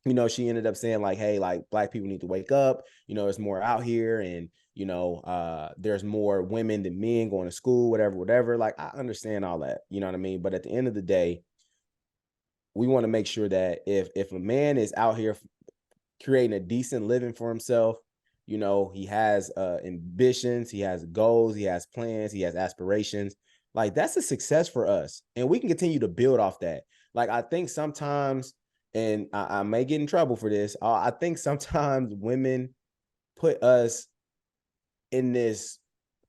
you know, she ended up saying like, hey, like Black people need to wake up, you know, there's more out here, and you know, there's more women than men going to school, whatever. Like, I understand all that, you know what I mean? But at the end of the day, we want to make sure that if a man is out here creating a decent living for himself, you know, he has ambitions, he has goals, he has plans, he has aspirations, like that's a success for us, and we can continue to build off that. Like, I think sometimes, and I may get in trouble for this, I think sometimes women put us in this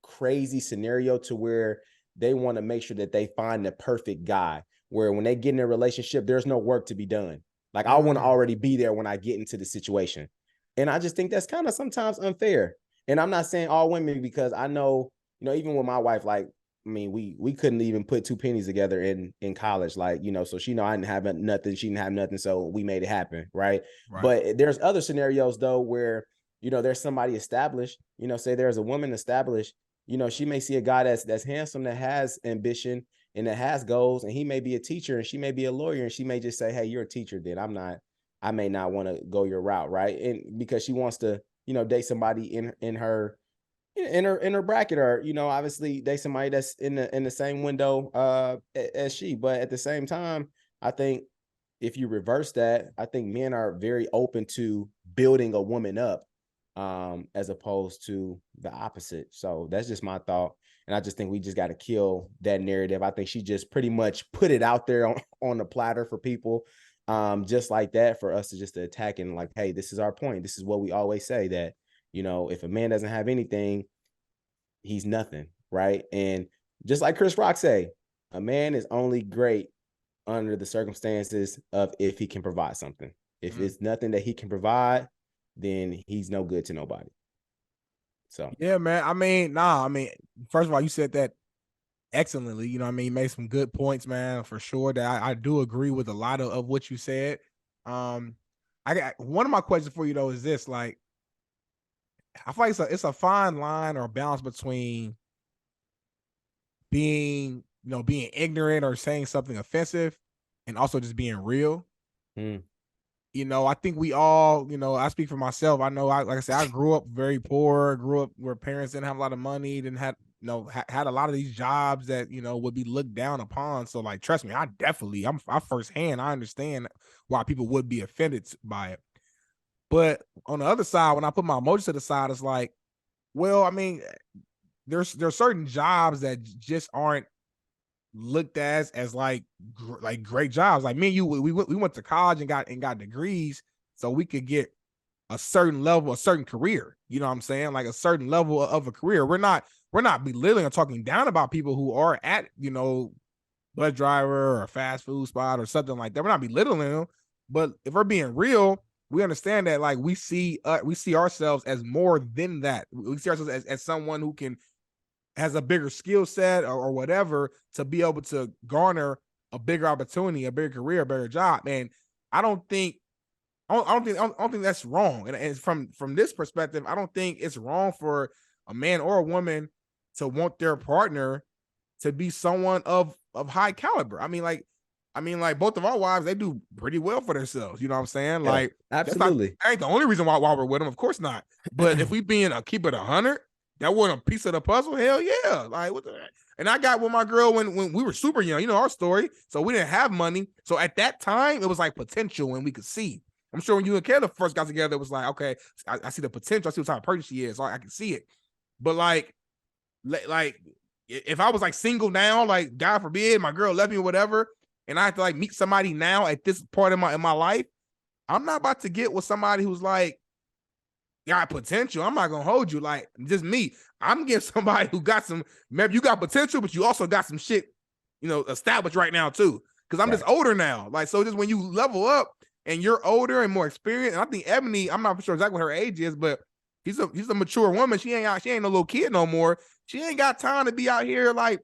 crazy scenario to where they want to make sure that they find the perfect guy, where when they get in a relationship, there's no work to be done. Like, I want to already be there when I get into the situation. And I just think that's kind of sometimes unfair. And I'm not saying all women, because I know, you know, even with my wife, like, I mean, we couldn't even put two pennies together in college, like, you know, so she know I didn't have nothing, she didn't have nothing, so we made it happen, right? But there's other scenarios though where, you know, there's somebody established, you know, say there's a woman established, you know, she may see a guy that's handsome, that has ambition and that has goals, and he may be a teacher and she may be a lawyer, and she may just say, hey, you're a teacher, then I may not want to go your route, right? And because she wants to, you know, date somebody in her bracket, or, you know, obviously date somebody that's in the same window as she. But at the same time, I think if you reverse that, I think men are very open to building a woman up, as opposed to the opposite. So that's just my thought. And I just think we just got to kill that narrative. I think she just pretty much put it out there on the platter for people, just like that, for us to just attack and like, hey, this is our point. This is what we always say, that, you know, if a man doesn't have anything, he's nothing, right? And just like Chris Rock say, a man is only great under the circumstances of if he can provide something. If it's nothing that he can provide, then he's no good to nobody. So yeah, man. I mean, first of all, you said that excellently. You know what I mean? You made some good points, man, for sure. That I do agree with a lot of what you said. I got one of my questions for you though is this: like, I feel like it's a fine line or balance between being, you know, being ignorant or saying something offensive, and also just being real. You know, I think we all, you know, I speak for myself. I know, like I said, I grew up very poor, grew up where parents didn't have a lot of money, didn't have, you know, had a lot of these jobs that, you know, would be looked down upon. So, like, trust me, I firsthand, I understand why people would be offended by it. But on the other side, when I put my emotions to the side, it's like, well, I mean, there's certain jobs that just aren't looked as like great jobs. Like me and you, we went to college and got degrees so we could get a certain level, a certain career. You know what I'm saying? Like a certain level of a career. We're not belittling or talking down about people who are at, you know, bus driver or a fast food spot or something like that. We're not belittling them, but if we're being real, we understand that like we see ourselves as more than that. We see ourselves as someone who has a bigger skill set or whatever to be able to garner a bigger opportunity, a bigger career, a better job. And I don't think that's wrong. And from this perspective, I don't think it's wrong for a man or a woman to want their partner to be someone of high caliber. I mean, like both of our wives, they do pretty well for themselves. You know what I'm saying? yeah, Like, absolutely. that ain't the only reason why we're with them. Of course not. But if we keep it 100, that wasn't a piece of the puzzle. Hell yeah! Like, what the? And I got with my girl when we were super young. You know our story. So we didn't have money. So at that time, it was like potential, and we could see. I'm sure when you and Kayla first got together, it was like, okay, I see the potential. I see what type of person she is. So I can see it. But like if I was like single now, like God forbid, my girl left me or whatever, and I have to like meet somebody now at this part of my life, I'm not about to get with somebody who's like got potential. I'm not gonna hold you, like just me. I'm getting somebody who got some. Maybe you got potential, but you also got some shit, you know, established right now too. Because I'm just older now. Like, so just when you level up and you're older and more experienced, and I think Eboni, I'm not sure exactly what her age is, but she's a mature woman. She ain't no little kid no more. She ain't got time to be out here like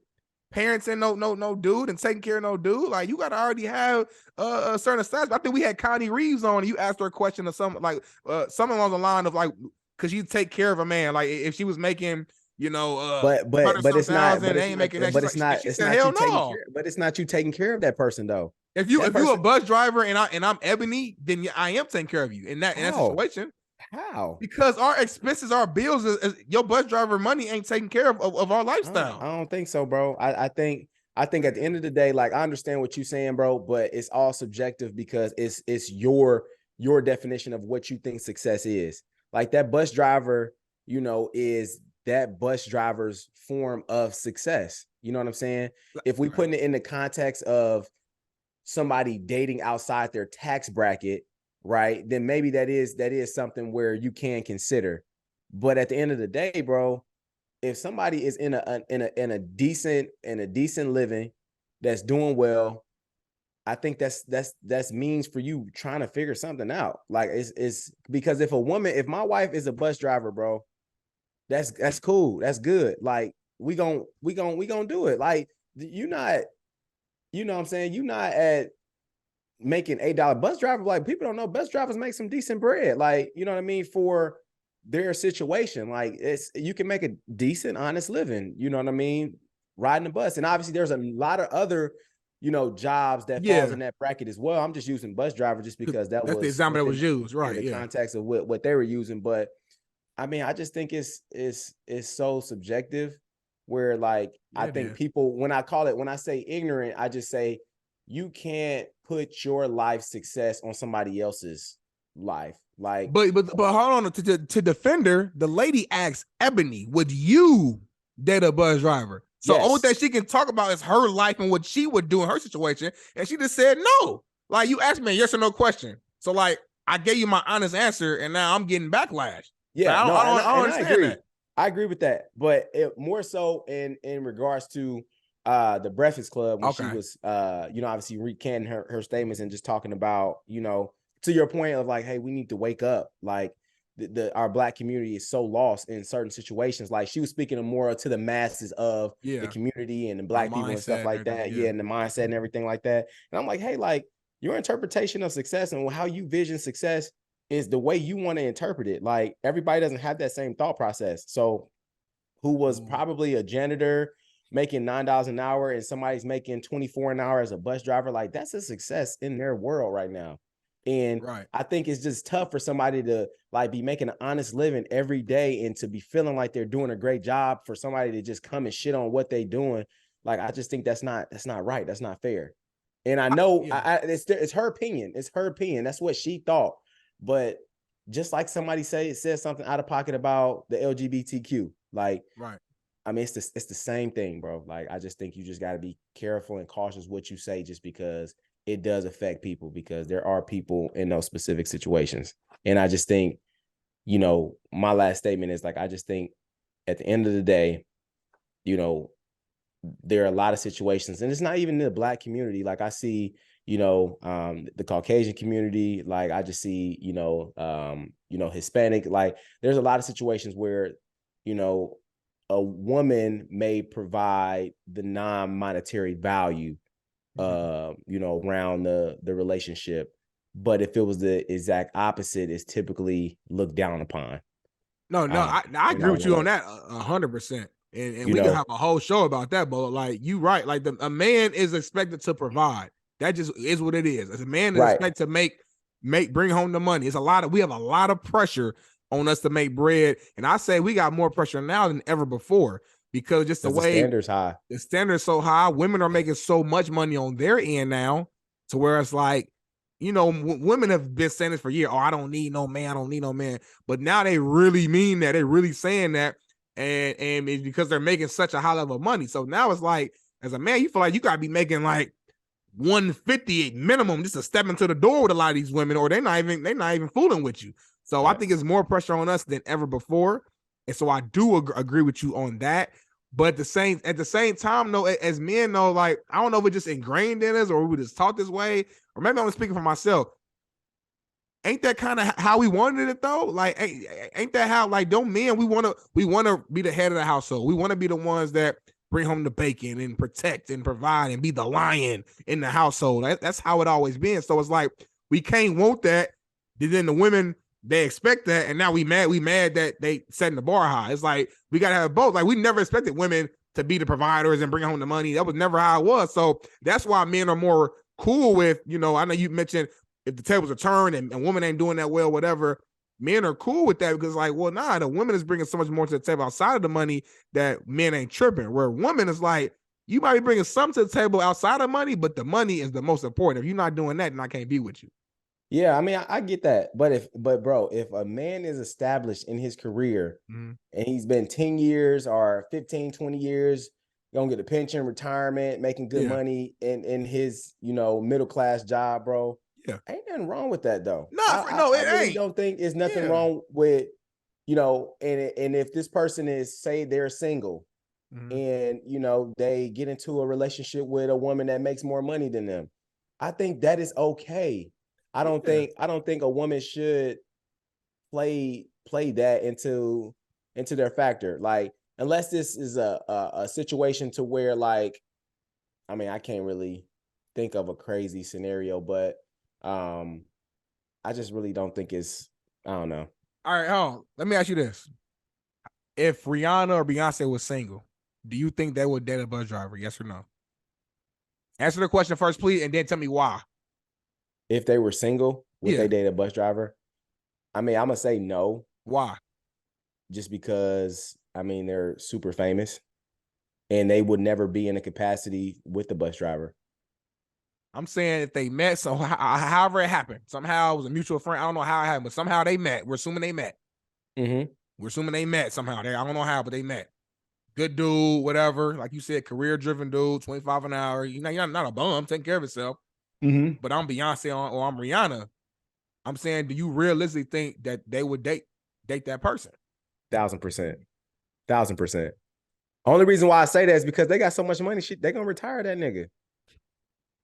parents and no dude and taking care of no dude. Like, you got to already have a certain status. I think we had Connie Reeves on, and you asked her a question or something like something along the line of like, could you take care of a man? Like, if she was making, but it's not, thousand, they ain't making that. but it's not, She it's said, not hell you taking no. care, but it's not you taking care of that person though. If you you a bus driver and I'm Ebony, then I am taking care of you in that situation. How? Because our expenses, our bills, is your bus driver money ain't taking care of our lifestyle. I don't think so, bro. I think at the end of the day, like, I understand what you're saying, bro, but it's all subjective because it's your definition of what you think success is. Like, that bus driver, is that bus driver's form of success. You know what I'm saying? If we putting it in the context of somebody dating outside their tax bracket, right, then maybe that is something where you can consider. But at the end of the day, bro, if somebody is in a decent living, that's doing well, I think that's means for you trying to figure something out. Like, it's because if my wife is a bus driver, bro, that's cool, that's good. Like, we gon' do it. Like, you not, what I'm saying, you not at making $8 bus driver. Like, people don't know bus drivers make some decent bread. Like, you know what I mean, for their situation. Like, you can make a decent, honest living, you know what I mean, riding a bus. And obviously there's a lot of other, jobs that falls in that bracket as well. I'm just using bus driver just because that's the example that was used, right? In the context of what they were using. But I mean, I just think it's so subjective where, like, I think people, when I say ignorant, I just say you can't put your life success on somebody else's life. Like, but hold on, to defend her, the lady asked Ebony, would you date a bus driver? So only thing she can talk about is her life and what she would do in her situation. And she just said no. Like, you asked me a yes or no question. So, like, I gave you my honest answer, and now I'm getting backlash. Yeah, like, I don't understand that. I agree with that. But more so in regards to the Breakfast Club, when she was obviously recanting her statements and just talking about, to your point of like, hey, we need to wake up. Like, our Black community is so lost in certain situations. Like, she was speaking more to the masses of the community and the Black people and stuff like that. Yeah, and the mindset and everything like that. And I'm like, hey, like, your interpretation of success and how you vision success is the way you want to interpret it. Like, everybody doesn't have that same thought process. So who was probably a janitor making $9 an hour and somebody's making $24 an hour as a bus driver, like, that's a success in their world right now. And I think it's just tough for somebody to, like, be making an honest living every day and to be feeling like they're doing a great job, for somebody to just come and shit on what they doing. Like, I just think that's not right. That's not fair. And I know it's her opinion. It's her opinion. That's what she thought. But just like somebody said something out of pocket about the LGBTQ, like, I mean, it's the same thing, bro. Like, I just think you just got to be careful and cautious what you say, just because it does affect people, because there are people in those specific situations. And I just think, my last statement is, like, I just think at the end of the day, there are a lot of situations, and it's not even in the Black community. Like, I see, the Caucasian community, like, I just see, Hispanic, like, there's a lot of situations where, a woman may provide the non-monetary value, around the relationship. But if it was the exact opposite, it's typically looked down upon. I agree with you on that 100%. And we can have a whole show about that, but like, you right. Like, a man is expected to provide. That just is what it is. As a man is expected to bring home the money. We have a lot of pressure on us to make bread. And I say we got more pressure now than ever before, because just the way the standard's so high, women are making so much money on their end now, to where it's like, women have been saying this for years. Oh, I don't need no man. I don't need no man. But now they really mean that. They're really saying that. And it's because they're making such a high level of money. So now it's like, as a man, you feel like you gotta be making like 150 minimum just to step into the door with a lot of these women, or they're not even fooling with you. So I think it's more pressure on us than ever before. And so I do agree with you on that. But at the same time, though, as men, though, like, I don't know if it's just ingrained in us, or we were just taught this way, or maybe I'm speaking for myself. Ain't that kind of how we wanted it, though? Like, ain't that how, like, don't men, we want to be the head of the household. We want to be the ones that bring home the bacon and protect and provide and be the lion in the household. That's how it always been. So it's like we can't want that. Then the women, they expect that, and now we mad that they setting the bar high. It's like we gotta have both. Like we never expected women to be the providers and bring home the money. That was never how it was. So that's why men are more cool with, I know you mentioned if the tables are turned and women ain't doing that well, whatever. Men are cool with that because, like, well, nah, the woman is bringing so much more to the table outside of the money that men ain't tripping. Where woman is like, you might be bringing some to the table outside of money, but the money is the most important. If you're not doing that, then I can't be with you. Yeah, I mean, I get that. But bro, if a man is established in his career and he's been 10 years or 15, 20 years, gonna get a pension, retirement, making good money in his, middle class job, bro. Yeah. Ain't nothing wrong with that though. No, I really don't think there's nothing wrong with, and if this person is, say they're single and, they get into a relationship with a woman that makes more money than them, I think that is okay. I don't think a woman should play that into their factor. Like, unless this is a situation to where, like, I mean, I can't really think of a crazy scenario, but I just really don't think it's, I don't know. All right, hold on. Let me ask you this. If Rihanna or Beyonce was single, do you think they would date a bus driver? Yes or no? Answer the question first, please, and then tell me why. If they were single, would they date a bus driver? I mean, I'm going to say no. Why? Just because, I mean, they're super famous and they would never be in a capacity with the bus driver. I'm saying if they met, so however it happened, somehow it was a mutual friend. I don't know how it happened, but somehow they met. We're assuming they met. We're assuming they met somehow. I don't know how, but they met. Good dude, whatever. Like you said, career-driven dude, 25 an hour. You're not a bum, taking care of yourself. But I'm Beyonce or I'm Rihanna. I'm saying, do you realistically think that they would date that person? 1,000%. Only reason why I say that is because they got so much money, they're gonna retire that nigga.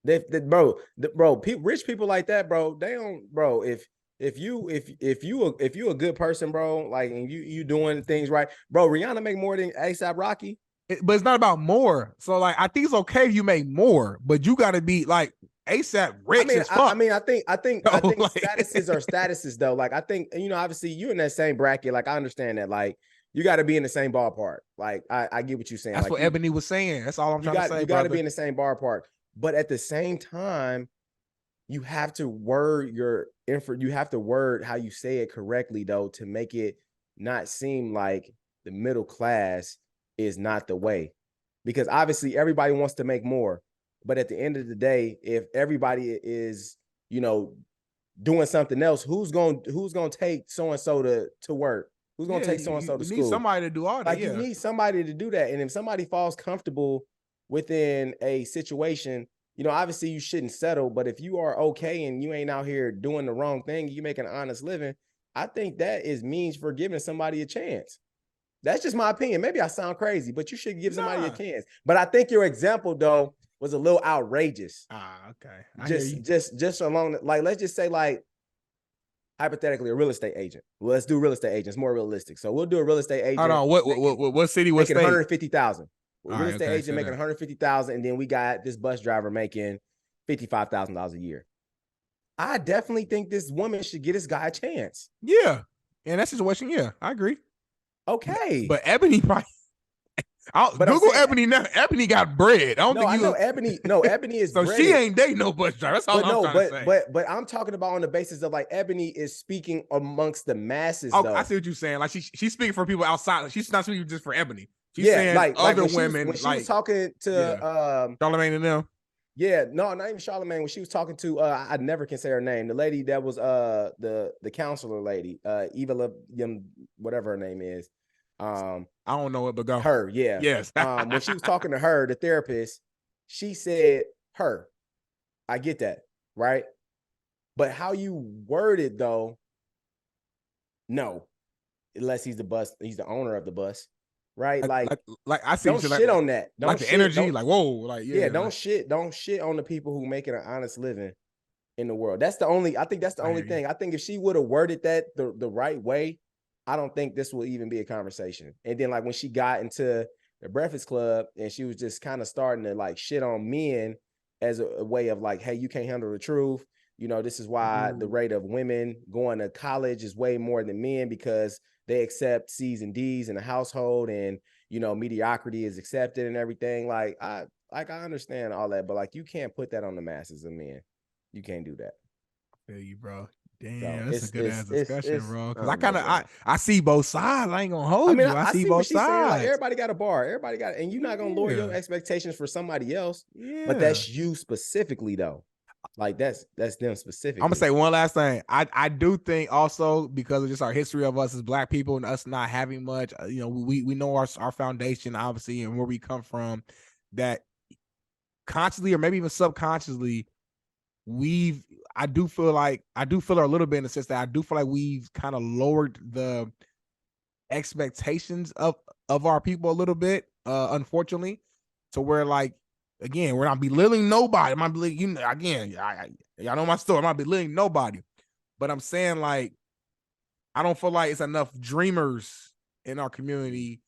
Rich people like that, bro. They don't, bro. If you a good person, bro, like, and you doing things right, bro. Rihanna make more than ASAP Rocky. But it's not about more. So, like, I think it's okay if you make more, but you got to be like ASAP rich as fuck. I think statuses are statuses though. Like, I think, obviously you in that same bracket. Like, I understand that. Like, you got to be in the same ballpark. Like, I get what you're saying. That's like, what Eboni was saying. That's all I'm trying to say. You got to be in the same ballpark. But at the same time, you have to word how you say it correctly though, to make it not seem like the middle class is not the way. Because obviously everybody wants to make more. But at the end of the day, if everybody is, doing something else, who's gonna take so-and-so to work? Who's gonna take so-and-so to school? You need somebody to do all that. Like, you need somebody to do that. And if somebody falls comfortable within a situation, obviously you shouldn't settle. But if you are okay and you ain't out here doing the wrong thing, you make an honest living, I think that is means for giving somebody a chance. That's just my opinion. Maybe I sound crazy, but you should give somebody a chance. But I think your example though was a little outrageous. Okay. Just along, like, let's just say, like, hypothetically, a real estate agent. Well, let's do real estate agents, more realistic. So we'll do a real estate agent. Hold on. What city? What state? 150,000. Real estate agent making 150,000, and then we got this bus driver making $55,000 a year. I definitely think this woman should get this guy a chance. Yeah, in that situation, yeah, I agree. Okay, but Eboni probably. Google Eboni now. Eboni got bread. I know Eboni. No, Eboni is so breaded. She ain't dating no bus driver. That's all I'm trying to say. But I'm talking about on the basis of, like, Eboni is speaking amongst the masses. Though. I see what you're saying. Like, she's speaking for people outside. Like, she's not speaking just for Eboni. She's saying like other women. When she was talking to Charlamagne and them. Yeah, no, not even Charlamagne. When she was talking to, I never can say her name. The lady that was the counselor lady, Eva, whatever her name is. I don't know it, but go. Her, yeah. Yes. When she was talking to her, the therapist, she said her. I get that, right? But how you word it though, no. Unless he's the owner of the bus. Right, like I see. Don't shit on that. Don't like the energy, like whoa, like yeah. Don't shit on the people who making an honest living in the world. That's the only. I think that's the only thing. I think if she would have worded that the right way, I don't think this will even be a conversation. And then, like, when she got into the Breakfast Club, and she was just kind of starting to like shit on men as a way of like, hey, you can't handle the truth. You know, this is why the rate of women going to college is way more than men, because they accept C's and D's in the household, and you know, mediocrity is accepted and everything. Like I understand all that, but like you can't put that on the masses of men. You can't do that. I feel you, bro. Damn, So that's a good ass discussion, bro. Because I see both sides. I ain't gonna hold you. I see see both what she's sides. saying. Like everybody got a bar. Everybody got, and you're not gonna lower your expectations for somebody else. But that's you specifically, though. Like that's them specifically. I'm gonna say one last thing. I do think also, because of just our history of us as Black people and us not having much, you know, we know our foundation, obviously, and where we come from, that consciously or maybe even subconsciously, I do feel a little bit in the sense that I do feel like we've kind of lowered the expectations of our people a little bit, unfortunately, to where, like, again, we're not belittling nobody. I'm not belittling, you know, again, y'all know my story. I'm not belittling nobody, but I'm saying, like, I don't feel like it's enough dreamers in our community.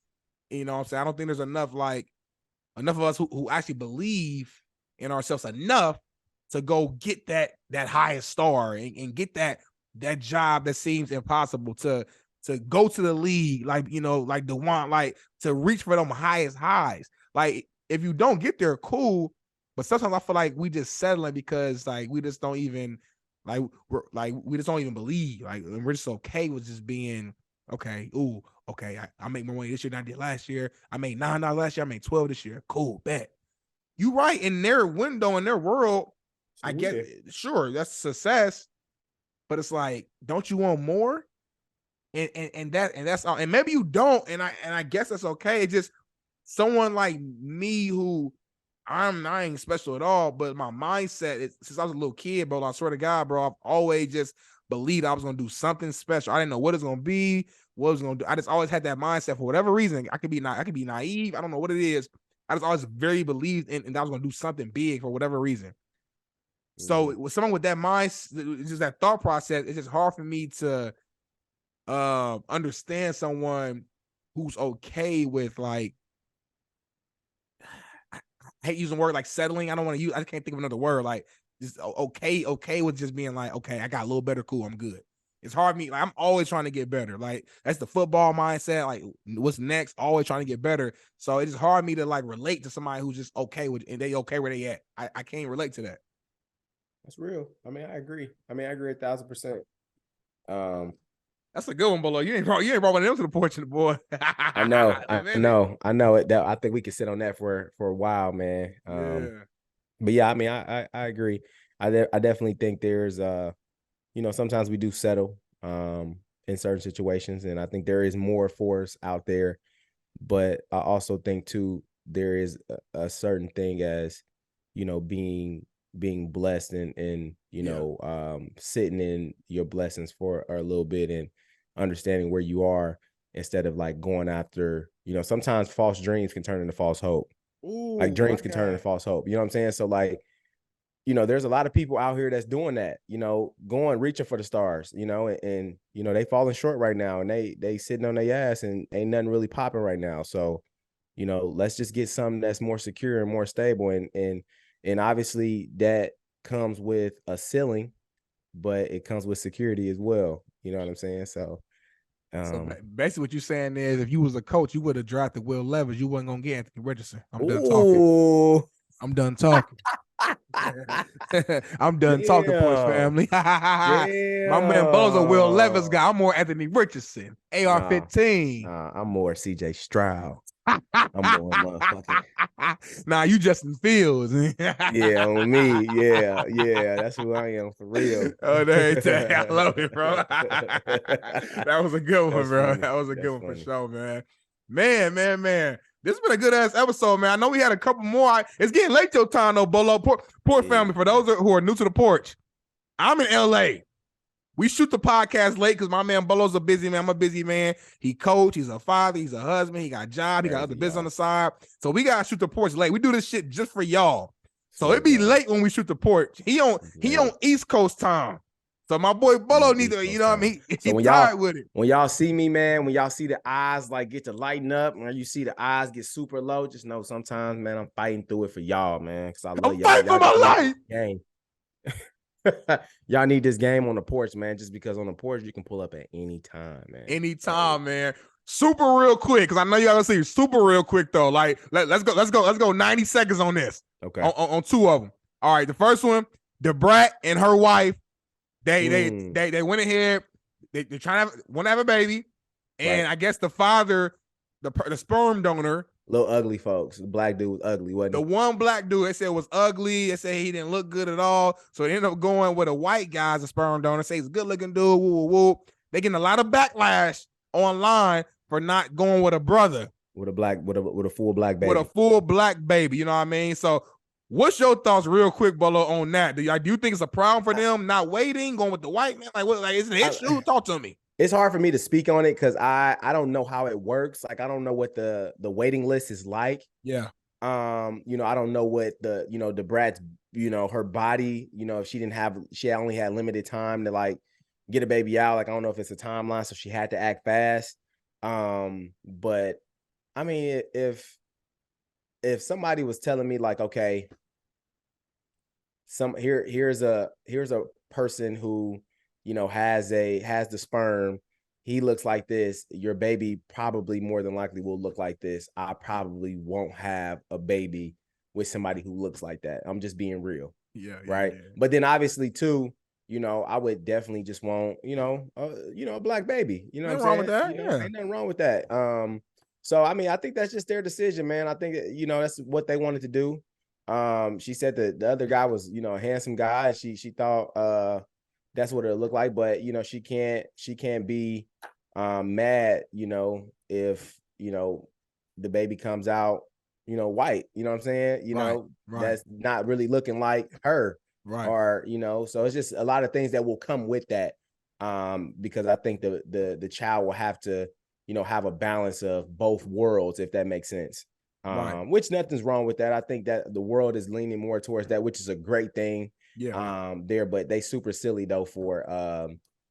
You know what I'm saying? I don't think there's enough of us who actually believe in ourselves enough to go get that highest star and get that job that seems impossible, to go to the league, like, you know, like DeWant, like to reach for them highest highs. Like, if you don't get there, cool. But sometimes I feel like we just settling because like we just don't even we just don't even believe. Like, we're just okay with just being okay. Ooh, okay. I make more money this year than I did last year. I made $9 last year. I made 12 this year. Cool, bet. You right, in their window, in their world, I guess, sure, that's success, but it's like, don't you want more? And that's all. And maybe you don't, and I guess that's okay. It's just someone like me who I ain't special at all, but my mindset is, since I was a little kid, bro, I swear to God, bro, I've always just believed I was gonna do something special. I didn't know what it's gonna be, what I was gonna do. I just always had that mindset for whatever reason. I could be naive. I don't know what it is. I just always very believed in, and I was gonna do something big for whatever reason. So with someone with that mindset, just that thought process, it's just hard for me to understand someone who's okay with, like, I hate using word like settling. I don't want to use, I can't think of another word. Like, just okay with just being like, okay, I got a little better, cool, I'm good. It's hard for me. Like, I'm always trying to get better. Like, that's the football mindset. Like, what's next? Always trying to get better. So it's hard for me to like relate to somebody who's just okay with, and they okay where they at. I can't relate to that. That's real. I mean, I agree 1,000%. That's a good one, Bolo. You ain't brought one of them to the porch, boy. I know it. That, I think we could sit on that for a while, man. But yeah, I mean, I agree. I definitely think there's you know, sometimes we do settle in certain situations, and I think there is more for us out there. But I also think too, there is a certain thing as, you know, being blessed and you know, sitting in your blessings for a little bit and understanding where you are, instead of like going after, you know, sometimes false dreams can turn into false hope. Ooh, like dreams can turn into false hope. You know what I'm saying? So like, you know, there's a lot of people out here that's doing that, you know, reaching for the stars, you know, and you know, they falling short right now, and they sitting on their ass, and ain't nothing really popping right now. So, you know, let's just get something that's more secure and more stable. And obviously that comes with a ceiling, but it comes with security as well. You know what I'm saying? So basically what you're saying is, if you was a coach, you would have drafted Will Levis. You wasn't gonna get Anthony Richardson. I'm done talking. I'm done talking. I'm done talking, Porch family. My man Bo's a Will Levis guy. I'm more Anthony Richardson. AR-15. I'm more CJ Stroud. I'm more motherfucking. Nah, you Justin Fields. Yeah, on me. Yeah, that's who I am for real. Oh, I love it, bro. That was a good one, bro. Funny. That was a good one for sure, man. Man. This has been a good ass episode, man. I know we had a couple more. It's getting late your time though, Bolo. Poor family. For those who are new to the porch, I'm in LA. We shoot the podcast late because my man Bolo's a busy man. I'm a busy man. He coach. He's a father. He's a husband. He got a job. He got other business on the side. So we gotta shoot the porch late. We do this shit just for y'all. So it be late when we shoot the porch. He on East Coast time. So my boy Bolo Need needs to, some you know what I time. mean? So He tired with it. when y'all see me, man, when y'all see the eyes like get to lighten up, when you see the eyes get super low, just know sometimes, man, I'm fighting through it for y'all, man, because I love I'm y'all. fighting for my life. Game. Y'all need this game on the porch, man. Just because on the porch you can pull up at any time, man. Anytime, man. Super real quick, because I know y'all gonna see super real quick though. Like let's go 90 seconds on this. Okay. On two of them. All right, the first one, the brat and her wife, they went ahead, they trying to want to have a baby, and Right. I guess the father, the sperm donor, little ugly folks. The black dude was ugly, wasn't the he? one black dude, they said was ugly. They said he didn't look good at all. So they ended up going with a white guy as a sperm donor. Say he's a good looking dude. Woo, woo, woo. They getting a lot of backlash online for not going with a brother With a full black baby. with a full black baby. You know what I mean? So what's your thoughts real quick, Bolo, on that? Do you think it's a problem for them not waiting, going with the white man? Like, what, like, is it an issue? Talk to me. It's hard for me to speak on it because I don't know how it works. Like, I don't know what the waiting list is like. Yeah. You know, I don't know what the brat's, her body, if she only had limited time to like get a baby out. Like, I don't know if it's a timeline, so she had to act fast. But I mean, if somebody was telling me like, okay, here's a person who, has the sperm, he looks like this, your baby probably more than likely will look like this. I probably won't have a baby with somebody who looks like that. I'm just being real. Yeah. Right. Yeah. But then obviously too, I would definitely just want, a black baby. You know what I'm saying? Wrong with that? Yeah. Ain't nothing wrong with that. So I mean, I think that's just their decision, man. I think that's what they wanted to do. She said that the other guy was, a handsome guy. She thought that's what it looked like, but she can't be mad, if the baby comes out, white. You know what I'm saying? Right. That's not really looking like her. Right. Or, so it's just a lot of things that will come with that. Because I think the child will have to, have a balance of both worlds, if that makes sense. Which nothing's wrong with that. I think that the world is leaning more towards that, which is a great thing. Yeah. But they super silly though for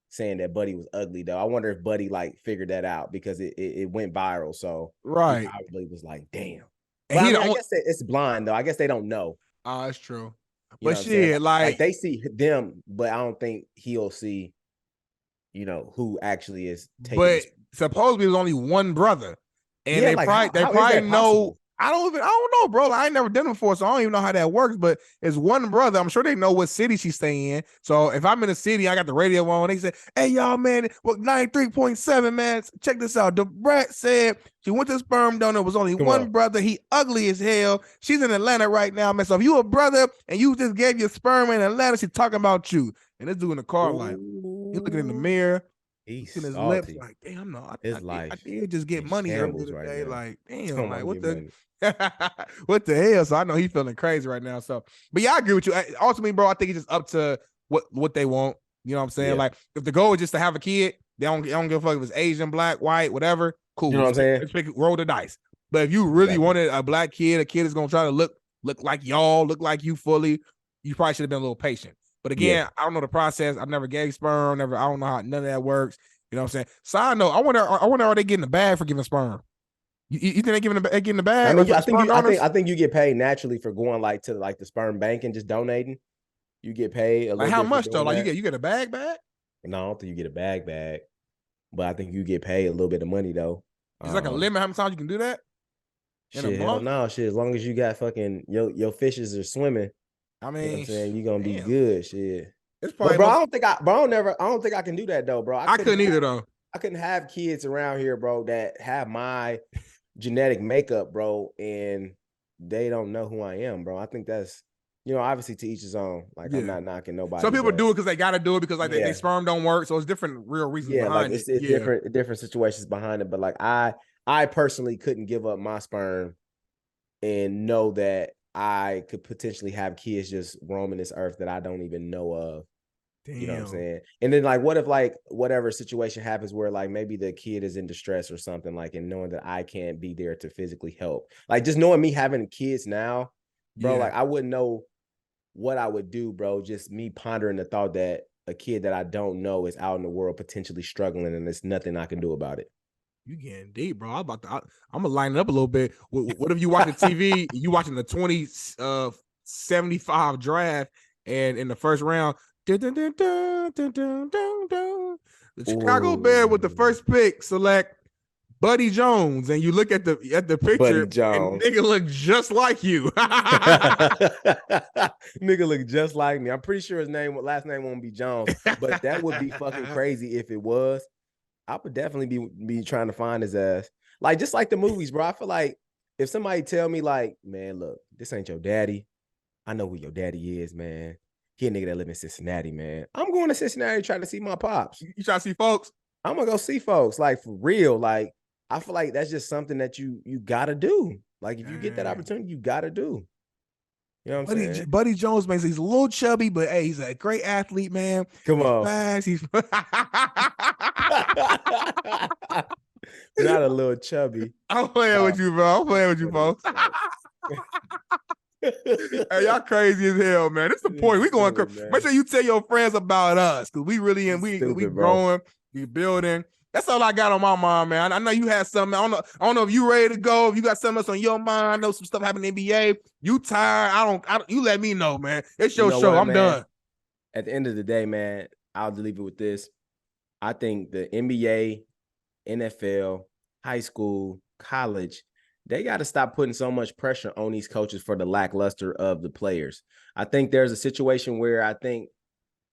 saying that Buddy was ugly though. I wonder if Buddy like figured that out because it went viral. So he probably was like, damn. But I guess it's blind though. I guess they don't know. Oh, that's true. But shit, like they see them, but I don't think he'll see, who actually is taking. But supposedly there's only one brother, and they probably know. I don't know, bro. Like, I ain't never done it before, so I don't even know how that works. But it's one brother. I'm sure they know what city she's staying in. So if I'm in a city, I got the radio on. They say, "Hey, y'all, man, well, 93.7, man. Check this out." The brat said she went to sperm donor. Was only one brother. He ugly as hell. She's in Atlanta right now, man. So if you a brother and you just gave your sperm in Atlanta, she's talking about you. And this dude in the car, like, he looking in the mirror. He's in his lips, like, damn, no, I did just get money earlier today. Like, damn, like, what the what the hell? So I know he's feeling crazy right now. So, but yeah, I agree with you. Ultimately, bro, I think it's just up to what they want. You know what I'm saying? Yeah. Like, if the goal is just to have a kid, they don't give a fuck if it's Asian, black, white, whatever. Cool. You know what I'm saying? Let's roll the dice. But if you really wanted a black kid, a kid is gonna try to look like y'all, look like you fully, you probably should have been a little patient. But again, I don't know the process. I've never gave sperm. I don't know how none of that works. You know what I'm saying? Side note, I wonder are they getting a bag for giving sperm? You think they're getting a bag? I mean, I think you get paid naturally for going like to like the sperm bank and just donating. You get paid a little. Like how much though? Like you get a bag? No, I don't think you get a bag, but I think you get paid a little bit of money though. It's like a limit how many times you can do that. Shit, hell no, shit. As long as you got fucking your fishes are swimming. I mean, you know what I'm saying, you're gonna be good. Shit. It's probably, bro, I don't think I can do that though, bro. I couldn't either though. I couldn't have kids around here, bro, that have my genetic makeup, bro, and they don't know who I am, bro. I think that's, obviously to each his own. Like, I'm not knocking nobody. Some people do it because they got to do it because like they sperm don't work. So it's different real reasons behind it. It's different situations behind it. But like I personally couldn't give up my sperm and know that I could potentially have kids just roaming this earth that I don't even know of. Damn. You know what I'm saying? And then like, what if like whatever situation happens where like maybe the kid is in distress or something, like, and knowing that I can't be there to physically help, like just knowing me having kids now, bro, like I wouldn't know what I would do, bro. Just me pondering the thought that a kid that I don't know is out in the world potentially struggling, and there's nothing I can do about it. You getting deep, bro. I'm gonna line it up a little bit. What if you watching TV, you watching the 2075 draft, and in the first round, the Chicago Bears with the first pick select Buddy Jones, and you look at the picture, Buddy Jones, and nigga look just like you. Nigga look just like me. I'm pretty sure his last name won't be Jones, but that would be fucking crazy if it was. I would definitely be trying to find his ass. Like, just like the movies, bro. I feel like if somebody tell me, like, man, look, this ain't your daddy. I know who your daddy is, man. He a nigga that live in Cincinnati, man. I'm going to Cincinnati trying to see my pops. You trying to see folks? I'm gonna go see folks, like, for real. Like, I feel like that's just something that you gotta do. Like, if you get that opportunity, you gotta do. You know what I'm saying? Buddy Jones, man, he's a little chubby, but hey, he's a great athlete, man. Come on. Fast. He's not a little chubby. I'm playing with you, bro. I'm playing with you, folks. Hey, y'all crazy as hell, man. This is the point. We going crazy. Make sure you tell your friends about us, because we really we growing, we building. That's all I got on my mind, man. I know you had something. I don't know if you ready to go. If you got something else on your mind, I know some stuff happened in the NBA. You tired? I don't. You let me know, man. It's your show. I'm done. At the end of the day, man, I'll leave it with this. I think the NBA, NFL, high school, college, they got to stop putting so much pressure on these coaches for the lackluster of the players. I think there's a situation where I think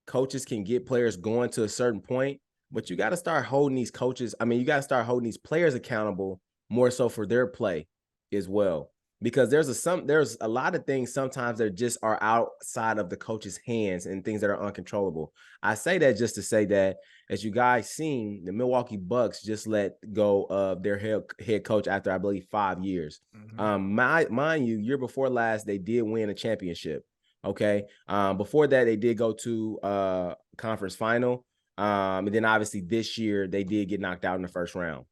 coaches can get players going to a certain point, but you got to start holding these coaches. I mean, you got to start holding these players accountable more so for their play as well. Because there's a lot of things sometimes that just are outside of the coach's hands and things that are uncontrollable. I say that just to say that, as you guys seen, the Milwaukee Bucks just let go of their head coach after, I believe, 5 years. Mm-hmm. Mind you, year before last, they did win a championship. Okay. Before that, they did go to conference final. And then obviously this year they did get knocked out in the first round.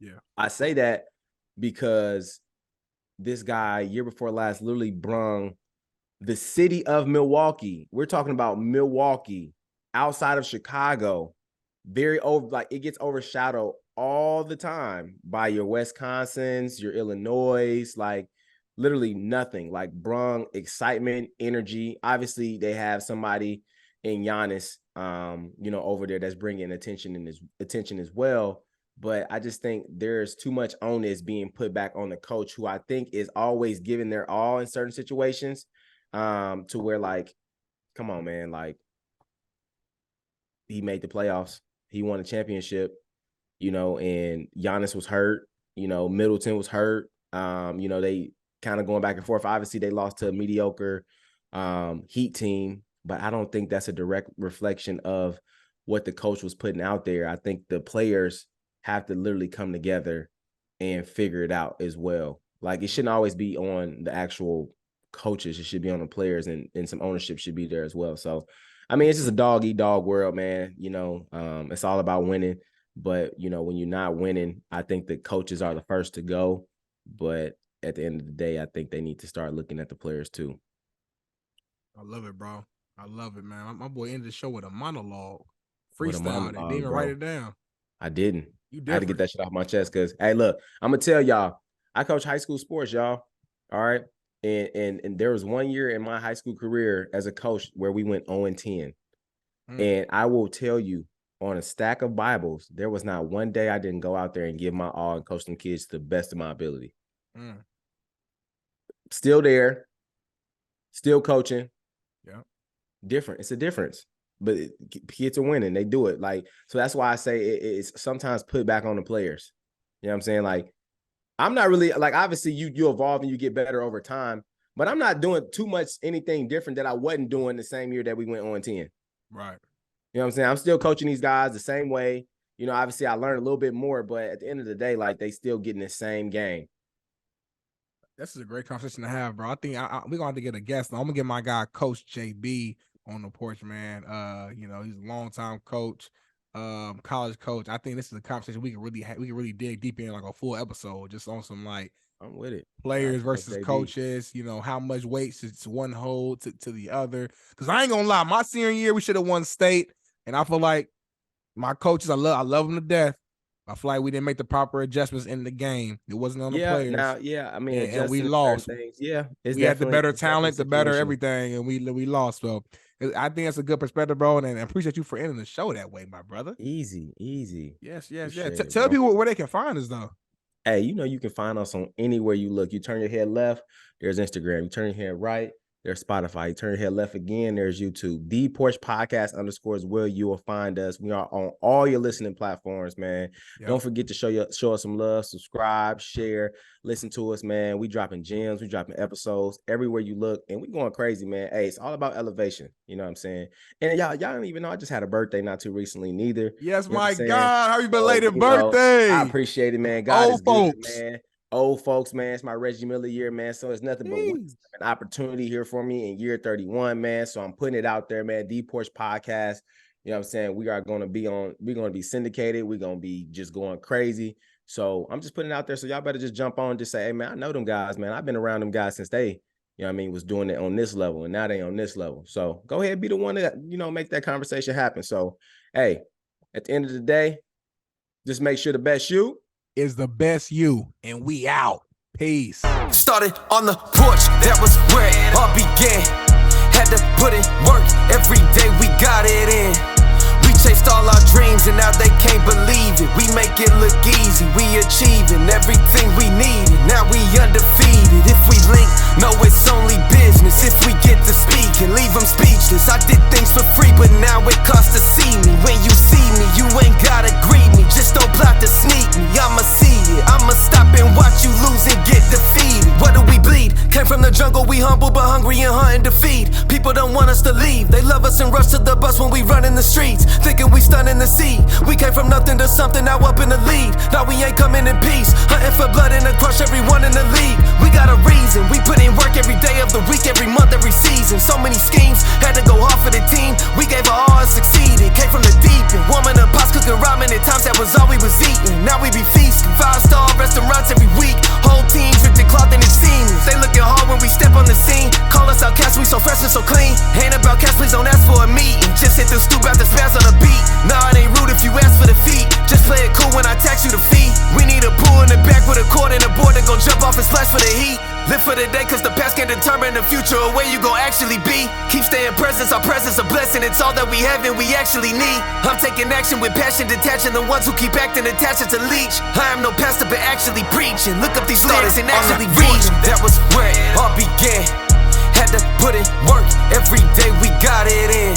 Yeah. I say that because this guy, year before last, literally brung the city of Milwaukee. We're talking about Milwaukee, outside of Chicago. It gets overshadowed all the time by your Wisconsins, your Illinois, like literally nothing. Like, brung excitement, energy. Obviously, they have somebody in Giannis, over there that's bringing attention as well. But I just think there's too much onus being put back on the coach, who I think is always giving their all in certain situations, to where, like, come on, man, like, he made the playoffs. He won a championship, and Giannis was hurt. Middleton was hurt. They kind of going back and forth. Obviously, they lost to a mediocre Heat team, but I don't think that's a direct reflection of what the coach was putting out there. I think the players have to literally come together and figure it out as well. Like, it shouldn't always be on the actual coaches. It should be on the players, and some ownership should be there as well. So, I mean, it's just a dog-eat-dog world, man. It's all about winning. But, when you're not winning, I think the coaches are the first to go. But at the end of the day, I think they need to start looking at the players too. I love it, bro. I love it, man. My boy ended the show with a monologue. Freestyle. Didn't even write it down. I didn't. I had to get that shit off my chest because, hey, look, I'm going to tell y'all, I coach high school sports, y'all. All right. And there was 1 year in my high school career as a coach where we went 0-10. And I will tell you, on a stack of Bibles, there was not one day I didn't go out there and give my all and coach them kids to the best of my ability. Still there, still coaching. Yeah. Different. It's a difference. But kids are winning. They do it. Like, so that's why I say it's sometimes put back on the players. You know what I'm saying? Like, I'm not really, like, obviously you evolve and you get better over time, but I'm not doing too much anything different that I wasn't doing the same year that we went 0-10. Right. You know what I'm saying? I'm still coaching these guys the same way. Obviously I learned a little bit more, but at the end of the day, like, they still getting the same game. This is a great conversation to have, bro. I think we're going to have to get a guest. I'm going to get my guy, Coach JB, on the porch, man. He's a longtime coach, college coach. I think this is a conversation we can really dig deep in, like a full episode, just on some, like, I'm with it. Players versus coaches, how much weight should one hold to the other. Because I ain't gonna lie, my senior year we should have won state. And I feel like my coaches, I love them to death. I feel like we didn't make the proper adjustments in the game. It wasn't on the players. I mean, and we lost. Things. Yeah, we had the better talent, the better everything, and we lost. So I think that's a good perspective, bro. And I appreciate you for ending the show that way, my brother. Easy. Yes. Tell people where they can find us, though. Hey, you can find us on anywhere you look. You turn your head left, there's Instagram. You turn your head right, there's Spotify. You turn your head left again, there's YouTube. The Porch Podcast _ where you will find us. We are on all your listening platforms, man. Yep. Don't forget to show us some love, subscribe, share, listen to us, man. We dropping gems, we dropping episodes everywhere you look, and we going crazy, man. Hey, it's all about elevation. You know what I'm saying? And y'all don't even know I just had a birthday not too recently neither. Yes, my God. Happy belated birthday. I appreciate it, man. God is good, man. Old folks, man. It's my Reggie Miller year, man. So it's nothing but an opportunity here for me in year 31, man. So I'm putting it out there, man. The Porch Podcast. You know what I'm saying? We're going to be syndicated. We're going to be just going crazy. So I'm just putting it out there. So y'all better just jump on and just say, hey, man, I know them guys, man. I've been around them guys since they, you know what I mean, was doing it on this level, and now they on this level. So go ahead, be the one that, make that conversation happen. So, hey, at the end of the day, just make sure the best you is the best you, and we out. Peace. Started on the porch, that was where it all began. Had to put in work, every day we got it in. We chased all our dreams and now they can't believe it. We make it look easy, we achieving everything we needed. Now we undefeated. If we link, no, it's only business. If we get to speak and leave them speechless. I did things for free, but now it costs to see me. When you see me, you ain't gotta greet me. Just don't plot to sneak me. I'ma see it, I'ma stop and watch you lose and get defeated. What do we bleed? Came from the jungle, we humble but hungry and hunting to feed. People don't want us to leave. They love us and rush to the bus when we run in the streets, thinking we stunning the sea. We came from nothing to something, now up in the lead. Now we ain't coming in peace, hunting for blood and to crush everyone in the league. We got a reason, we put in work every day of the week, every month, every season. So many schemes, had to go hard for the team. We gave our all and succeeded, came from the deep end. Warming up pots, cooking ramen at times, that was all we was eating. Now we be feasting, 5-star restaurants every week. Whole team dripped in cloth and it's seamless. They looking hard when we step on the scene. Call us outcasts, we so fresh and so clean. Ain't about cash, please don't ask for a meeting. Just hit the stoop out the spaz on the beat. Nah, it ain't rude if you ask for the feet. Just play it cool when I tax you the fee. We need a pool in the back with a cord and a board that gon' jump off and splash for the heat. Live for the day, cause the past can determine the future or where you gon' actually be. Keep staying present, our presence a blessing. It's all that we have and we actually need. I'm taking action with passion, detaching the ones who keep acting attached to leech. I am no pastor but actually preaching. Look up these lyrics and actually read. That was where it all began. Had to put in work, every day we got it in.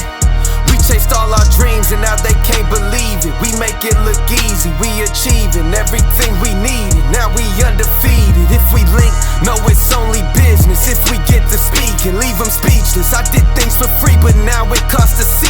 We chased all our dreams and now they can't believe it. We make it look easy, we achieving everything we needed. Now we undefeated. If we link, no, it's only business. If we get to speak and leave them speechless. I did things for free, but now it costs us